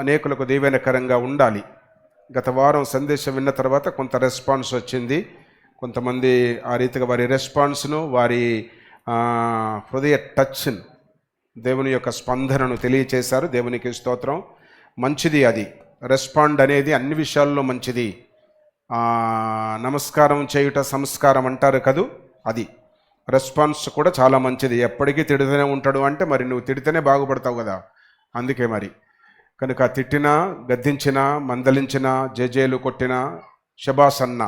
అనేకులకు దీవెనకరంగా ఉండాలి. గత వారం సందేశం విన్న తర్వాత కొంత రెస్పాన్స్ వచ్చింది. కొంతమంది ఆ రీతిగా వారి రెస్పాన్స్ను, వారి హృదయ టచ్ను, దేవుని యొక్క స్పందనను తెలియచేశారు. దేవునికి స్తోత్రం. మంచిది అది. రెస్పాండ్ అనేది అన్ని విషయాల్లో మంచిది. నమస్కారం చేయుట సంస్కారం అంటారు కదూ, అది రెస్పాన్స్ కూడా చాలా మంచిది. ఎప్పటికీ తిడుతూనే ఉంటాడు అంటే మరి నువ్వు తిడితేనే బాగుపడతావు కదా. అందుకే మరి కనుక తిట్టినా, గద్దించినా, మందలించినా, జేజేలు కొట్టినా, శబాస్ అన్న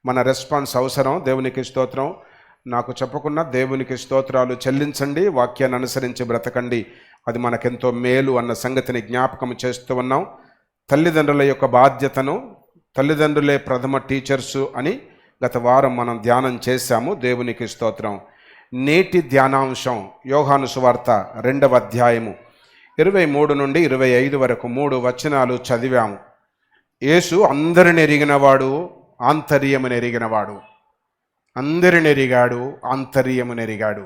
మన రెస్పాన్స్ అవసరం. దేవునికి స్తోత్రం. నాకు చెప్పకుండా దేవునికి స్తోత్రాలు చెల్లించండి, వాక్యాన్ని అనుసరించి బ్రతకండి, అది మనకెంతో మేలు అన్న సంగతిని జ్ఞాపకం చేస్తూ ఉన్నాం. తల్లిదండ్రుల యొక్క బాధ్యతను, తల్లిదండ్రులే ప్రథమ టీచర్సు అని గత వారం మనం ధ్యానం చేశాము. దేవునికి స్తోత్రం. నేటి ధ్యానాంశం యోహాను సువార్త 2వ అధ్యాయము 23 నుండి 25 వరకు 3 వచనాలు చదివాము. యేసు అందరిని ఎరిగినవాడు, ఆంతర్యమును ఎరిగినవాడు. అందరిని ఎరిగాడు, ఆంతర్యమును ఎరిగాడు.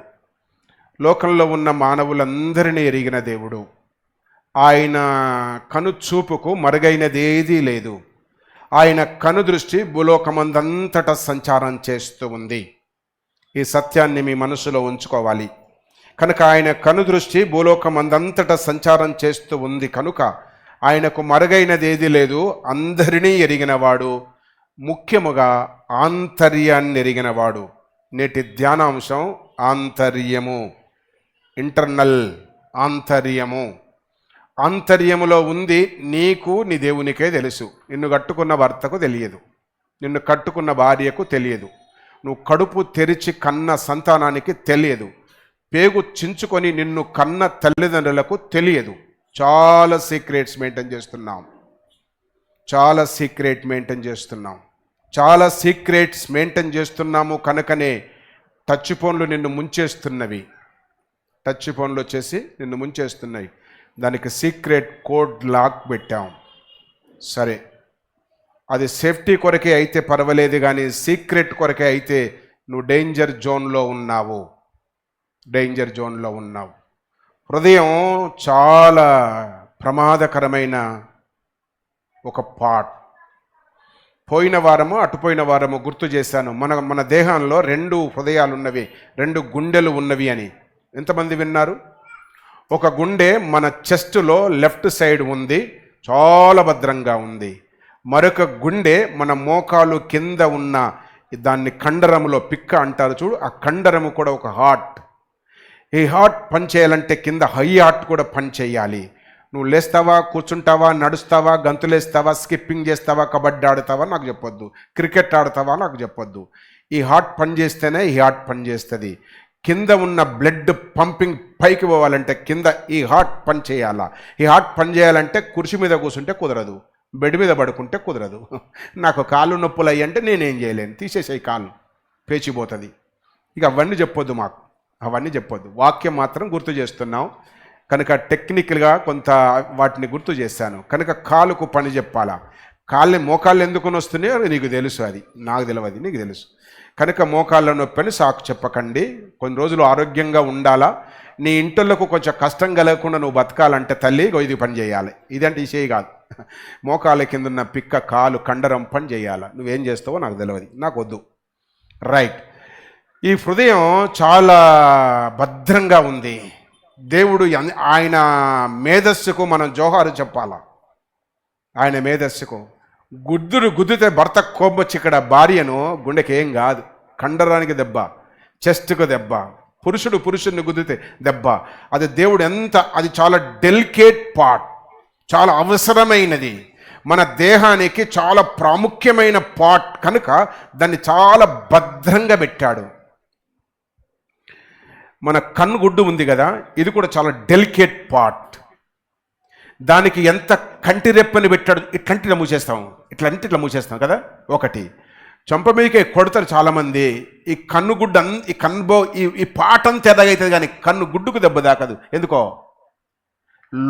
లోకంలో ఉన్న మానవులందరినీ ఎరిగిన దేవుడు. ఆయన కనుచూపుకు మరుగైనదేదీ లేదు. ఆయన కనుదృష్టి భూలోకమందంతటా సంచారం చేస్తూ ఉంది. ఈ సత్యాన్ని మీ మనసులో ఉంచుకోవాలి. కనుక ఆయన కనుదృష్టి భూలోకమందంతటా సంచారం చేస్తూ ఉంది కనుక ఆయనకు మరుగైనదేదీ లేదు. అందరినీ ఎరిగినవాడు, ముఖ్యముగా ఆంతర్యాన్ని ఎరిగినవాడు. నేటి ధ్యానాంశం ఆంతర్యము, ఇంటర్నల్ ఆంతర్యము. ఆంతర్యములో ఉంది నీకు, నీ దేవునికే తెలుసు. నిన్ను కట్టుకున్న భర్తకు తెలియదు, నిన్ను కట్టుకున్న భార్యకు తెలియదు, నువ్వు కడుపు తెరిచి కన్న సంతానానికి తెలియదు, పేగు చించుకొని నిన్ను కన్న తల్లిదండ్రులకు తెలియదు. చాలా సీక్రెట్స్ మెయింటైన్ చేస్తున్నాం. చాలా సీక్రెట్స్ మెయింటైన్ చేస్తున్నాము. కనుకనే టచ్ ఫోన్లు నిన్ను ముంచేస్తున్నవి. టచ్ ఫోన్లు వచ్చేసి నిన్ను ముంచేస్తున్నాయి. దానికి సీక్రెట్ కోడ్ లాక్ పెట్టాం. సరే, అది సేఫ్టీ కొరకే అయితే పర్వాలేదు, కానీ సీక్రెట్ కొరకే అయితే నువ్వు డేంజర్ జోన్లో ఉన్నావు. హృదయం చాలా ప్రమాదకరమైన ఒక పార్ట్. పోయిన వారము గుర్తు చేశాను. మన దేహంలో 2 హృదయాలు ఉన్నవి, 2 గుండెలు ఉన్నవి అని ఎంతమంది విన్నారు? ఒక గుండె మన చెస్టులో లెఫ్ట్ సైడ్ ఉంది, చాలా భద్రంగా ఉంది. మరొక గుండె మన మోకాలు కింద ఉన్న దాన్ని కండరములో పిక్క అంటారు చూడు, ఆ కండరము కూడా ఒక హార్ట్. ఈ హార్ట్ పనిచేయాలంటే కింద హై హార్ట్ కూడా పనిచేయాలి. నువ్వు లేస్తావా, కూర్చుంటావా, నడుస్తావా, గంతులేస్తావా, స్కిప్పింగ్ చేస్తావా, కబడ్డీ ఆడతావా నాకు చెప్పొద్దు, క్రికెట్ ఆడతావా నాకు చెప్పొద్దు. ఈ హార్ట్ పనిచేస్తేనే ఈ హార్ట్ పనిచేస్తుంది. కింద ఉన్న బ్లడ్ పంపింగ్ పైకి పోవాలంటే కింద ఈ హార్ట్ పని చేయాలా. ఈ హార్ట్ పని చేయాలంటే కుర్చీ మీద కూర్చుంటే కుదరదు, బెడ్ మీద పడుకుంటే కుదరదు. నాకు కాళ్ళు నొప్పులు అయ్యి అంటే నేనేం చేయలేను, తీసేసాయి కాళ్ళు, పేచిపోతుంది. ఇక అవన్నీ చెప్పొద్దు, మాకు అవన్నీ చెప్పొద్దు. వాక్యం మాత్రం గుర్తు చేస్తున్నాం కనుక టెక్నికల్గా కొంత వాటిని గుర్తు చేశాను. కనుక కాలుకు పని చెప్పాలా. మోకాళ్ళు ఎందుకు వస్తున్నాయో నీకు తెలుసు, అది నాకు తెలియదు, నీకు తెలుసు. కనుక మోకాళ్ళ నొప్పని సాకు చెప్పకండి. కొన్ని రోజులు ఆరోగ్యంగా ఉండాలా. నీ ఇంటిలకు కొంచెం కష్టం కలగకుండా నువ్వు బతకాలంటే తల్లి ఇది పని చేయాలి. ఇదంటే ఈ చేయి కాదు, మోకాళ్ళ కింద ఉన్న పిక్క, కాలు, కండరం పని చేయాలా. నువ్వేం చేస్తావో నాకు తెలియదు, నాకు వద్దు. రైట్. ఈ హృదయం చాలా భద్రంగా ఉంది. దేవుడు ఆయన మేధస్సుకు మనం జోహారు చెప్పాలా. ఆయన మేధస్సుకు గుద్దితే భర్త కోపొచ్చి ఇక్కడ భార్యను గుండెకి ఏం కాదు, కండరానికి దెబ్బ, చెస్ట్కు దెబ్బ, పురుషుడిని గుద్దితే దెబ్బ. అది దేవుడు అది చాలా డెలికేట్ పార్ట్, చాలా అవసరమైనది, మన దేహానికి చాలా ప్రాముఖ్యమైన పార్ట్ కనుక దాన్ని చాలా భద్రంగా పెట్టాడు. మన కన్నుగుడ్డు ఉంది కదా, ఇది కూడా చాలా డెలికేట్ పార్ట్. దానికి ఎంత కంటి రెప్పని పెట్టాడు. ఇట్లా మూసేస్తాం కదా. ఒకటి చంప మీదకే కొడతారు చాలామంది. ఈ కన్నుగుడ్డ ఈ పాటంతా ఎదగవుతుంది కానీ కన్ను గుడ్డుకు దెబ్బ దాకదు. ఎందుకో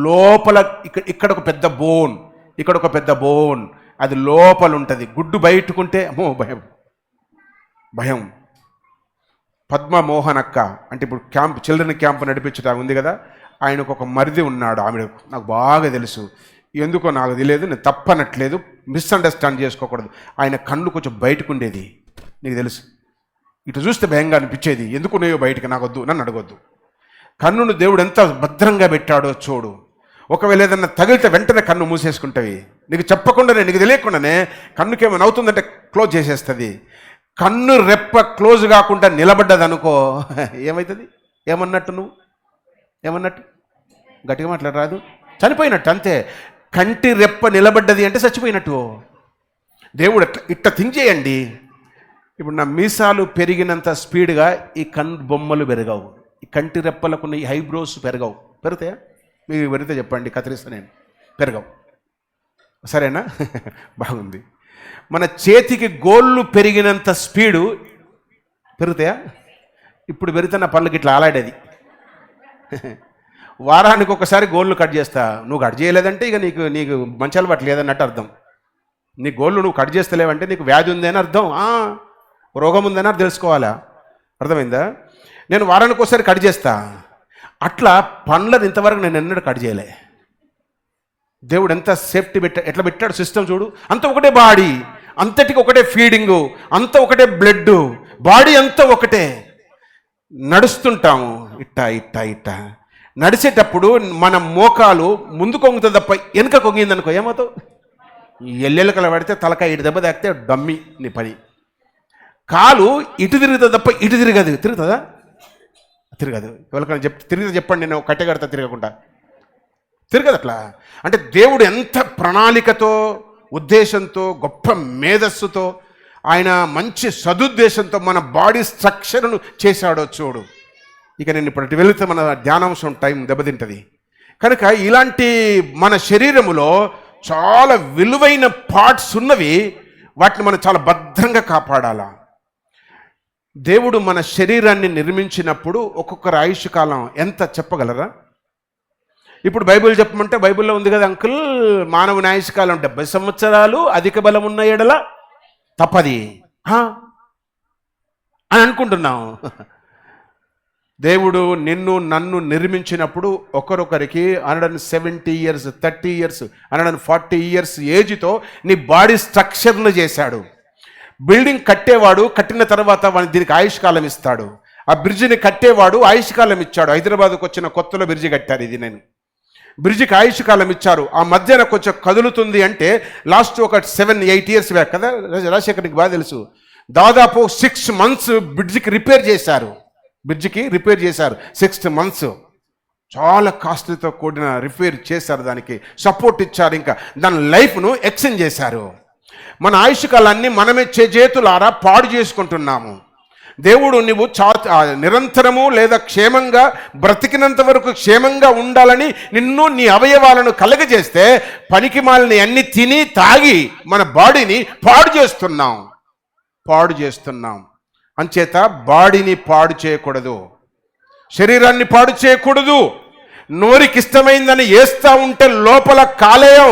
లోపల ఇక్కడ ఒక పెద్ద బోన్, ఇక్కడ ఒక పెద్ద బోన్, అది లోపల ఉంటుంది. గుడ్డు బయటకుంటే అమ్మో భయం. పద్మమోహన్ అక్క అంటే ఇప్పుడు చిల్డ్రన్ క్యాంప్ నడిపించడం ఉంది కదా, ఆయనకు ఒక మరిది ఉన్నాడు. ఆమె నాకు బాగా తెలుసు. ఎందుకో నాకు తెలియదు, నేను తప్పనట్లేదు, మిస్అండర్స్టాండ్ చేసుకోకూడదు. ఆయన కన్ను కొంచెం బయటకు ఉండేది, నీకు తెలుసు. ఇటు చూస్తే భయంగా అనిపించేది, ఎందుకు ఉన్నాయో బయటికి, నాకొద్దు, నన్ను అడగొద్దు. కన్నును దేవుడు ఎంత భద్రంగా పెట్టాడో చూడు. ఒకవేళ ఏదన్నా తగిలితే వెంటనే కన్ను మూసేసుకుంటావి, నీకు చెప్పకుండానే, నీకు తెలియకుండానే కన్నుకేమైనా అవుతుందంటే క్లోజ్ చేసేస్తుంది. కన్ను రెప్ప క్లోజ్ కాకుండా నిలబడ్డది అనుకో, ఏమవుతుంది? ఏమన్నట్టు నువ్వు? ఏమన్నట్టు? గట్టిగా మాట్లాడరాదు, చనిపోయినట్టు అంతే. కంటి రెప్ప నిలబడ్డది అంటే చచ్చిపోయినట్టు. దేవుడు ఇట్లా థింక్ చేయండి. ఇప్పుడు నా మీసాలు పెరిగినంత స్పీడ్గా ఈ కన్ను బొమ్మలు పెరగవు, ఈ కంటి రెప్పలకున్న ఈ ఐబ్రోస్ పెరగవు. పెరుగుతాయా? మీకు పెరిగితే చెప్పండి, కత్తిరిస్తా నేను. పెరగవు, సరేనా? బాగుంది. మన చేతికి గోళ్ళు పెరిగినంత స్పీడు పెరుగుతాయా? ఇప్పుడు పెరుగుతున్న పళ్ళకి ఇట్లా ఆలాడేది. వారానికి ఒకసారి గోళ్ళు కట్ చేస్తా. నువ్వు కట్ చేయలేదంటే ఇక నీకు నీకు మంచి అలవాటు లేదన్నట్టు అర్థం. నీ గోళ్ళు నువ్వు కట్ చేస్తలేవంటే నీకు వ్యాధి ఉందని అర్థం, రోగం ఉందని తెలుసుకోవాలా. అర్థమైందా? నేను వారానికి ఒకసారి కట్ చేస్తా. అట్లా పండ్లను ఇంతవరకు నేను ఎన్నడూ కట్ చేయలే. దేవుడు ఎంత సేఫ్టీ ఎట్లా పెట్టాడు సిస్టమ్ చూడు. అంత ఒకటే బాడీ, అంతటికి ఒకటే ఫీడింగు, అంత ఒకటే బ్లడ్, బాడీ అంతా ఒకటే. నడుస్తుంటాము ఇట్టా ఇట్టా ఇట్టా. నడిచేటప్పుడు మన మోకాలు ముందు కొంగుతుంది తప్ప వెనుక కొంగిందనుకో ఏమవుతావు? ఎల్లెలకల పడితే తలకాయ ఇటు దెబ్బ తాకితే డమ్మి నీ పని. కాలు ఇటు తిరుగుతుంది తప్ప ఇటు తిరగదు. తిరుగుతుందా? తిరగదు. ఎవరికైనా తిరిగితే చెప్పండి, నేను కట్టె కడతా తిరగకుండా. తిరగదు అట్లా. అంటే దేవుడు ఎంత ప్రణాళికతో, ఉద్దేశంతో, గొప్ప మేధస్సుతో, ఆయన మంచి సదుద్దేశంతో మన బాడీ స్ట్రక్చర్ను చేశాడో చూడు. ఇక నేను ఇప్పుడు వెళితే మన ధ్యానాంశం టైం దెబ్బతింటుంది. కనుక ఇలాంటి మన శరీరములో చాలా విలువైన పార్ట్స్ ఉన్నవి, వాటిని మనం చాలా భద్రంగా కాపాడాలా. దేవుడు మన శరీరాన్ని నిర్మించినప్పుడు ఒక్కొక్కరి ఆయుష్ కాలం ఎంత చెప్పగలరా? ఇప్పుడు బైబిల్ చెప్పమంటే బైబిల్లో ఉంది కదా అంకుల్, మానవుని ఆయుష్ కాలం 70 సంవత్సరాలు, అధిక బలం ఉన్న ఎడల తప్పది అని అనుకుంటున్నాం. దేవుడు నిన్ను నన్ను నిర్మించినప్పుడు ఒకరొకరికి 170 ఇయర్స్, 30 ఇయర్స్, 140 ఇయర్స్ ఏజ్తో నీ బాడీ స్ట్రక్చర్ను చేశాడు. బిల్డింగ్ కట్టేవాడు కట్టిన తర్వాత దీనికి ఆయుష్కాలం ఇస్తాడు. ఆ బ్రిడ్జిని కట్టేవాడు ఆయుష్కాలం ఇచ్చాడు. హైదరాబాద్కు వచ్చిన కొత్తలో బ్రిడ్జి కట్టారు. ఇది నేను బ్రిడ్జికి ఆయుష్కాలం ఇచ్చారు. ఆ మధ్యన కొంచెం కదులుతుంది అంటే లాస్ట్ ఒక 7-8 ఇయర్స్ బ్యాక్ కదా రాజశేఖర్కి బాగా తెలుసు. దాదాపు 6 months బ్రిడ్జికి రిపేర్ చేశారు. 6 months చాలా కాస్ట్లీతో కూడిన రిపేర్ చేశారు. దానికి సపోర్ట్ ఇచ్చారు. ఇంకా దాని లైఫ్ను ఎక్స్టెండ్ చేశారు. మన ఆయుష్కాలాన్ని మనమే చేతులారా పాడు చేసుకుంటున్నాము. దేవుడు నువ్వు నిరంతరము లేదా క్షేమంగా బ్రతికినంత వరకు క్షేమంగా ఉండాలని నిన్ను నీ అవయవాలను కలగజేస్తే పనికి మాలిని అన్ని తిని తాగి మన బాడీని పాడు చేస్తున్నాం. అంచేత బాడీని పాడు చేయకూడదు, శరీరాన్ని పాడు చేయకూడదు. నోరికి ఇష్టమైందని వేస్తా ఉంటే లోపల కాలేయం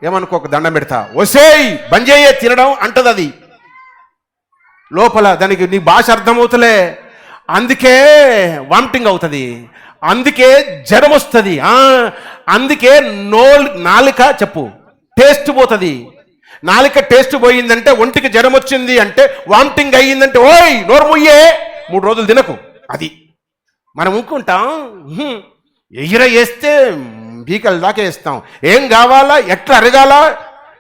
ఏమనుకోక దండం పెడతా, ఒసేయ్ బంజయ్యే తినడం అంటది. అది లోపల దానికి నీ భాష అర్థమవుతలే, అందుకే వామిటింగ్ అవుతుంది, అందుకే జ్వరం వస్తుంది, అందుకే నాలుక చెప్పు టేస్ట్ పోతుంది. నాలుక టేస్ట్ పోయిందంటే ఒంటికి జ్వరం వచ్చింది అంటే, వామిటింగ్ అయ్యిందంటే ఓయ్ నోరు ముయ్యే 3 రోజులు తినకు. అది మనం ఊరుకుంటాం. ఎగిర వేస్తే బీకల దాకా వేస్తాం. ఏం కావాలా, ఎట్లా అరగాల,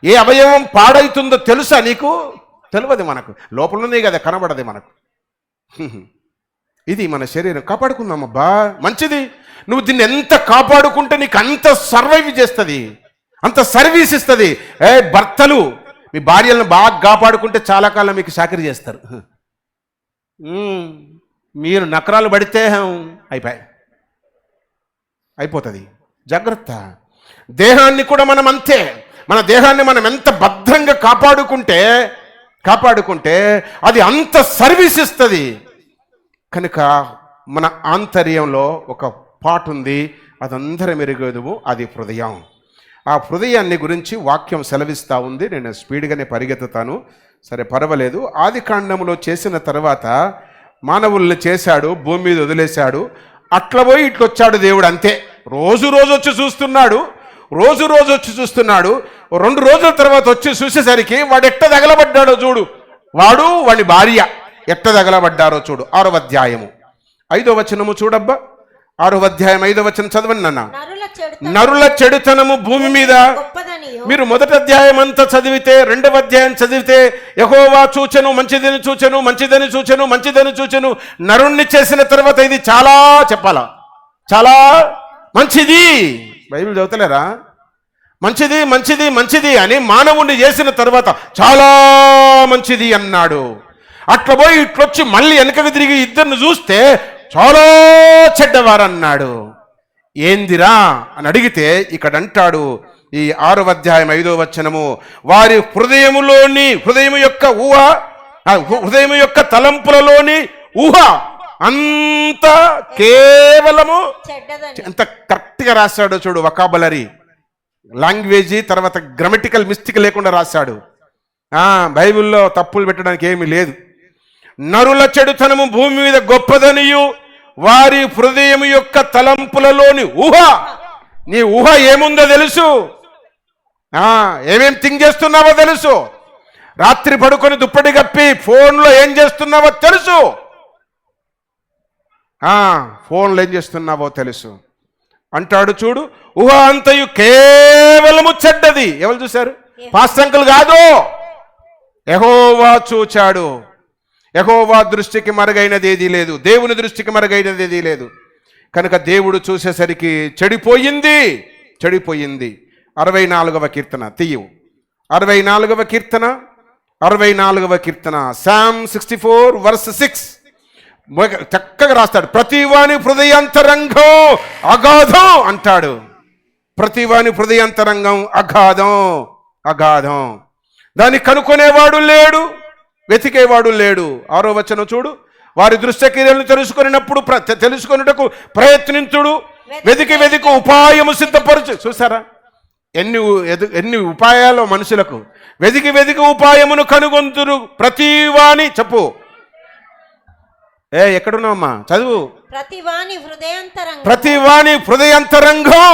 ఏ అవయవం పాడవుతుందో తెలుసా నీకు? తెలియదు. మనకు లోపలనే కదా కనబడది మనకు. ఇది మన శరీరం. కాపాడుకుందాం అబ్బా, మంచిది. నువ్వు దీన్ని ఎంత కాపాడుకుంటే నీకు అంత సర్వైవ్ చేస్తుంది, అంత సర్వీస్ ఇస్తుంది. భర్తలు మీ భార్యలను బాగా కాపాడుకుంటే చాలా కాలం మీకు చాకరీ చేస్తారు. మీరు నకరాలు పడితే అయిపోతుంది. జాగ్రత్త. దేహాన్ని కూడా మనం అంతే. మన దేహాన్ని మనం ఎంత భద్రంగా కాపాడుకుంటే అది అంత సర్వీస్ ఇస్తుంది. కనుక మన ఆంతర్యంలో ఒక పార్ట్ ఉంది, అదందరం ఎరుగదు, అది హృదయం. ఆ హృదయాన్ని గురించి వాక్యం సెలవిస్తూ ఉంది. నేను స్పీడ్గానే పరిగెత్తుతాను, సరే పర్వాలేదు. ఆది కాండములో చేసిన తర్వాత మానవుల్ని చేశాడు, భూమి మీద వదిలేశాడు. అట్లా పోయి ఇట్లొచ్చాడు దేవుడు, అంతే. రోజు వచ్చి చూస్తున్నాడు. రోజు రోజు వచ్చి చూస్తున్నాడు. 2 రోజుల తర్వాత వచ్చి చూసేసరికి వాడు ఎట్ట తగలబడ్డాడో చూడు, వాడి భార్య ఎట్ట తగలబడ్డారో చూడు. 6వ అధ్యాయము 5వ వచనము చూడబ్బా. 6వ అధ్యాయం 5వ వచనం చదవండి నాన్న. నరుల చెడుతనము భూమి మీద. మీరు 1వ అధ్యాయం అంతా చదివితే, 2వ అధ్యాయం చదివితే యెహోవా చూచెను, మంచిదని చూచెను, మంచిదని చూచెను, మంచిదని చూచెను. నరుణ్ణి చేసిన తర్వాత ఇది చాలా చెప్పాలా, చాలా మంచిది. బైబిల్ చదువుతలేరా? మంచిది మంచిది మంచిది అని మానవుణ్ణి చేసిన తర్వాత చాలా మంచిది అన్నాడు. అట్లా పోయి ఇట్లొచ్చి మళ్ళీ వెనకకు తిరిగి ఇద్దరిని చూస్తే చాలా చెడ్డవారు అన్నాడు. ఏందిరా అని అడిగితే ఇక్కడ అంటాడు ఈ 6వ అధ్యాయం 5వ వచనము, వారి హృదయం యొక్క తలంపులలోని ఊహ అంత కేవలము ఎంత కరెక్ట్గా రాశాడో చూడు. వొకాబులరీ, లాంగ్వేజీ, తర్వాత గ్రామటికల్ మిస్టేక్ లేకుండా రాశాడు. బైబిల్లో తప్పులు పెట్టడానికి ఏమీ లేదు. నరుల చెడుతనము భూమి మీద గొప్పదనియు వారి హృదయం యొక్క తలంపులలోని ఊహ. నీ ఊహ ఏముందో తెలుసు, ఏమేం థింక్ చేస్తున్నావో తెలుసు, రాత్రి పడుకొని దుప్పటి కప్పి ఫోన్లో ఏం చేస్తున్నావో తెలుసు, ఫోన్లో ఏం చేస్తున్నావో తెలుసు అంటాడు చూడు. ఊహ అంతయు కేవలము చెడ్డది. ఎవరు చూశారు? పాస్టంకులు కాదు, యెహోవా చూచాడు. యెహోవా దృష్టికి మరుగైనది ఏదీ లేదు, దేవుని దృష్టికి మరుగైనది ఏదీ లేదు. కనుక దేవుడు చూసేసరికి చెడిపోయింది. 64వ కీర్తన తీయు. 64వ కీర్తన సామ్ 64:6 చక్కగా రాస్తాడు. ప్రతివాని హృదయాంతరంగం అగాధం అంటాడు. ప్రతివాని హృదయాంతరంగం అగాధం. దాన్ని కనుక్కునేవాడు లేడు, వెతికేవాడు లేడు. 6వ వచనం చూడు. వారి దృశ్యక్రియలను తెలుసుకొనుటకు ప్రయత్నించుడు, వెతికి ఉపాయము సిద్ధపరచు. చూసారా ఎన్ని ఉపాయాలు మనుషులకు. వెతికి ఉపాయమును కనుగొంతురు. ప్రతివాని చెప్పు, ఎక్కడున్నావమ్మా చదువు. ప్రతివాని హృదయాంతరంగం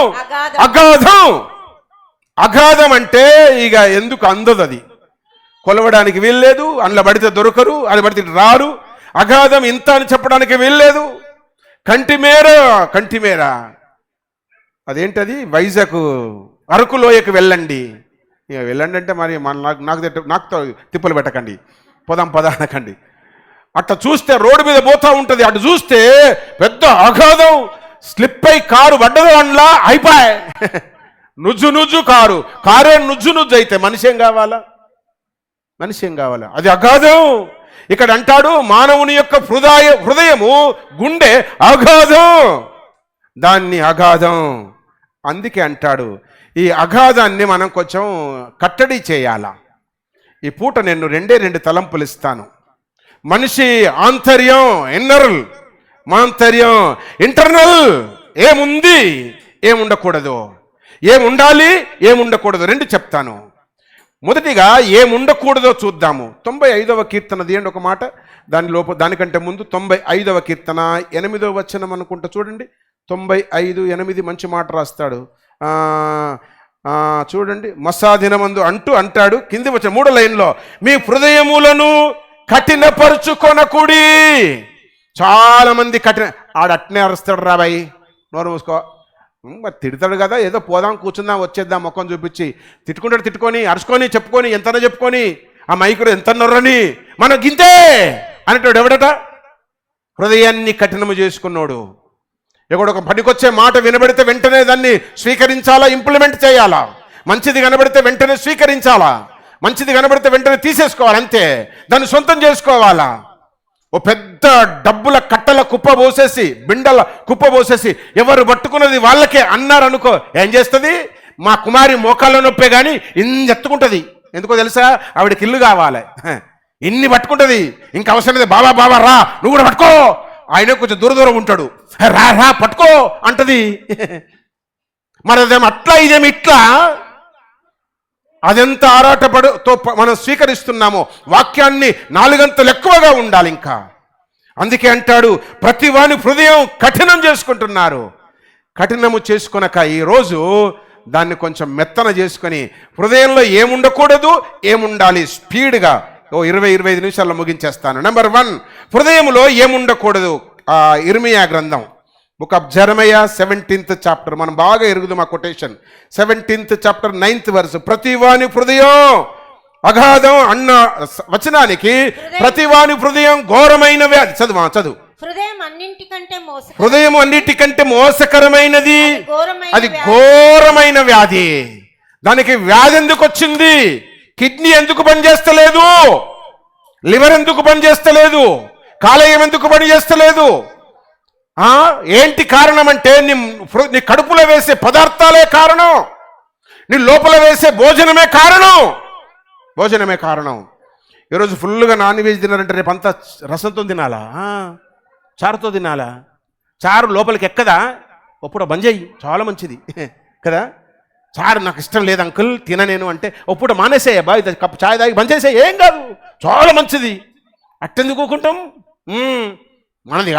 అగాధం అంటే ఇక ఎందుకు అందదు, అది కొలవడానికి వీల్లేదు. అందులో పడితే దొరకరు, అది పడితే రారు. అగాధం ఇంత అని చెప్పడానికి వీల్లేదు. కంటిమేర అదేంటది? వైజాగ్ అరకులోయకు వెళ్ళండి అంటే మరి నాకు తిప్పలు పెట్టకండి, పొదాం అనకండి. అట్లా చూస్తే రోడ్డు మీద పోతా ఉంటుంది, అటు చూస్తే పెద్ద అగాధం. స్లిప్ అయి కారు పడ్డదు, అందులో అయిపోయి నుజ్జు కారే నుజ్జు అయితే మనిషి ఏం కావాలా? అది అగాధం. ఇక్కడ అంటాడు మానవుని యొక్క హృదయము గుండె అగాధం, దాన్ని అగాధం. అందుకే అంటాడు ఈ అగాధాన్ని మనం కొంచెం కట్టడి చేయాలా. ఈ పూట నేను 2 తలంపులు ఇస్తాను. మనిషి ఆంతర్యం, మాంతర్యం, ఇంటర్నల్, ఏముంది ఏముండకూడదు, ఏముండాలి ఏముండకూడదు 2 చెప్తాను. మొదటిగా ఏముండకూడదో చూద్దాము. 95వ కీర్తన తీయండి ఒక మాట. దానికంటే ముందు 95వ కీర్తన 8వ వచనం అనుకుంటా చూడండి. 95:8 మంచి మాట రాస్తాడు. చూడండి. మసాదినమందు అంటాడు కింది వచ్చిన 3వ లైన్లో, మీ హృదయములను కఠినపరుచుకొనకుడి. చాలా మంది ఆడట్నే అరుస్తాడు. రాబాయి నోరు మూసుకో, మరి తిడతాడు కదా, ఏదో పోదాం కూర్చుందాం వచ్చేద్దాం ముఖం చూపించి తిట్టుకొని అరుచుకొని ఎంతనో చెప్పుకొని ఆ మైకులు ఎంత నొర్రని మనం గింతే అనేటోడు ఎవడట? హృదయాన్ని కఠినము చేసుకున్నాడు. ఒక పనికొచ్చే మాట వినబడితే వెంటనే దాన్ని స్వీకరించాలా, ఇంప్లిమెంట్ చేయాలా. మంచిది కనబడితే వెంటనే స్వీకరించాలా, మంచిది కనబడితే వెంటనే తీసేసుకోవాలి, అంతే. దాన్ని సొంతం చేసుకోవాలా. ఓ పెద్ద డబ్బుల కట్టల కుప్ప పోసేసి, బిండల కుప్ప పోసేసి ఎవరు పట్టుకున్నది వాళ్ళకే అన్నారనుకో, ఏం చేస్తుంది? మా కుమారి మోకాళ్ళ నొప్పే కానీ ఇన్ని ఎత్తుకుంటుంది. ఎందుకో తెలుసా? ఆవిడకి ఇల్లు కావాలి, ఇన్ని పట్టుకుంటుంది. ఇంకా అవసరం లేదు. బాబా రా, నువ్వు కూడా పట్టుకో. ఆయన కొంచెం దూరం ఉంటాడు. రా పట్టుకో అంటది. మరి అదేమో అట్లా, ఇదేమి ఇట్లా. అదెంత ఆరాటపడుతో మనం స్వీకరిస్తున్నామో వాక్యాన్ని 4 గంటలు ఎక్కువగా ఉండాలి ఇంకా. అందుకే అంటాడు ప్రతివాని హృదయం కఠినం చేసుకుంటున్నారు. కఠినము చేసుకొనక ఈరోజు దాన్ని కొంచెం మెత్తన చేసుకొని హృదయంలో ఏముండకూడదు, ఏముండాలి, స్పీడ్గా 20-25 నిమిషాల్లో ముగించేస్తాను. నెంబర్ 1, హృదయంలో ఏముండకూడదు. ఇర్మియా గ్రంథం, బుక్ ఆఫ్ జెరమయా 17th చాప్టర్, మనం బాగా ఎరుగుదాం ఆ quotation. 17th chapter 9th verse. ప్రతివాని హృదయం అగాధం అన్న వచనానికి ప్రతివాని హృదయం ఘోరమైన వ్యాధి. చదువు. హృదయం అన్నిటికంటే మోసకరమైనది, అది ఘోరమైన వ్యాధి. దానికి వ్యాధి ఎందుకు వచ్చింది? కిడ్నీ ఎందుకు పనిచేస్తలేదు? లివర్ ఎందుకు పనిచేస్తలేదు? కాలేయం ఎందుకు పనిచేస్తలేదు? ఏంటి కారణం అంటే నీ కడుపులో వేసే పదార్థాలే కారణం, నీ లోపల వేసే భోజనమే కారణం. ఈరోజు ఫుల్గా నాన్ వెజ్ తినారంటే రేపు అంతా రసంతో తినాలా, చారుతో తినాలా? చారు లోపలికి ఎక్కదా? ఒప్పుడు బంద్ చెయ్యి, చాలా మంచిది కదా. చారు నాకు ఇష్టం లేదు అంకుల్, తిననేను అంటే ఒప్పుడు మానేసేయ బా, ఇది కప్పు చాయ్ తాగి బంద్ చేసే, ఏం కాదు, చాలా మంచిది. అట్టెందుకు ఊకుంటాం? మనది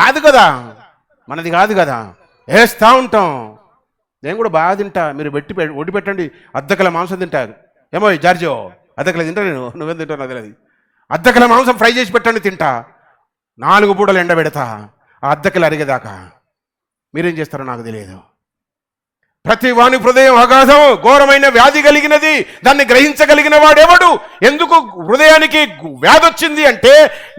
కాదు కదా, వేస్తూ ఉంటాం. నేను కూడా బాగా తింటా, మీరు ఒడ్డు పెట్టండి, అద్దకల మాంసం తింటారు. ఏమో జార్జో, అద్దకల తింటా నేను, నువ్వేం తింటావు నాకు తెలియదు. అద్దకల మాంసం ఫ్రై చేసి పెట్టండి, తింటా. 4 పూటలు ఎండబెడతా ఆ అద్దకలు అరిగేదాకా. మీరేం చేస్తారో నాకు తెలియదు. ప్రతి వాని హృదయం అగాధం, ఘోరమైన వ్యాధి కలిగినది, దాన్ని గ్రహించగలిగిన వాడెవడు? ఎందుకు హృదయానికి వ్యాధి వచ్చింది అంటే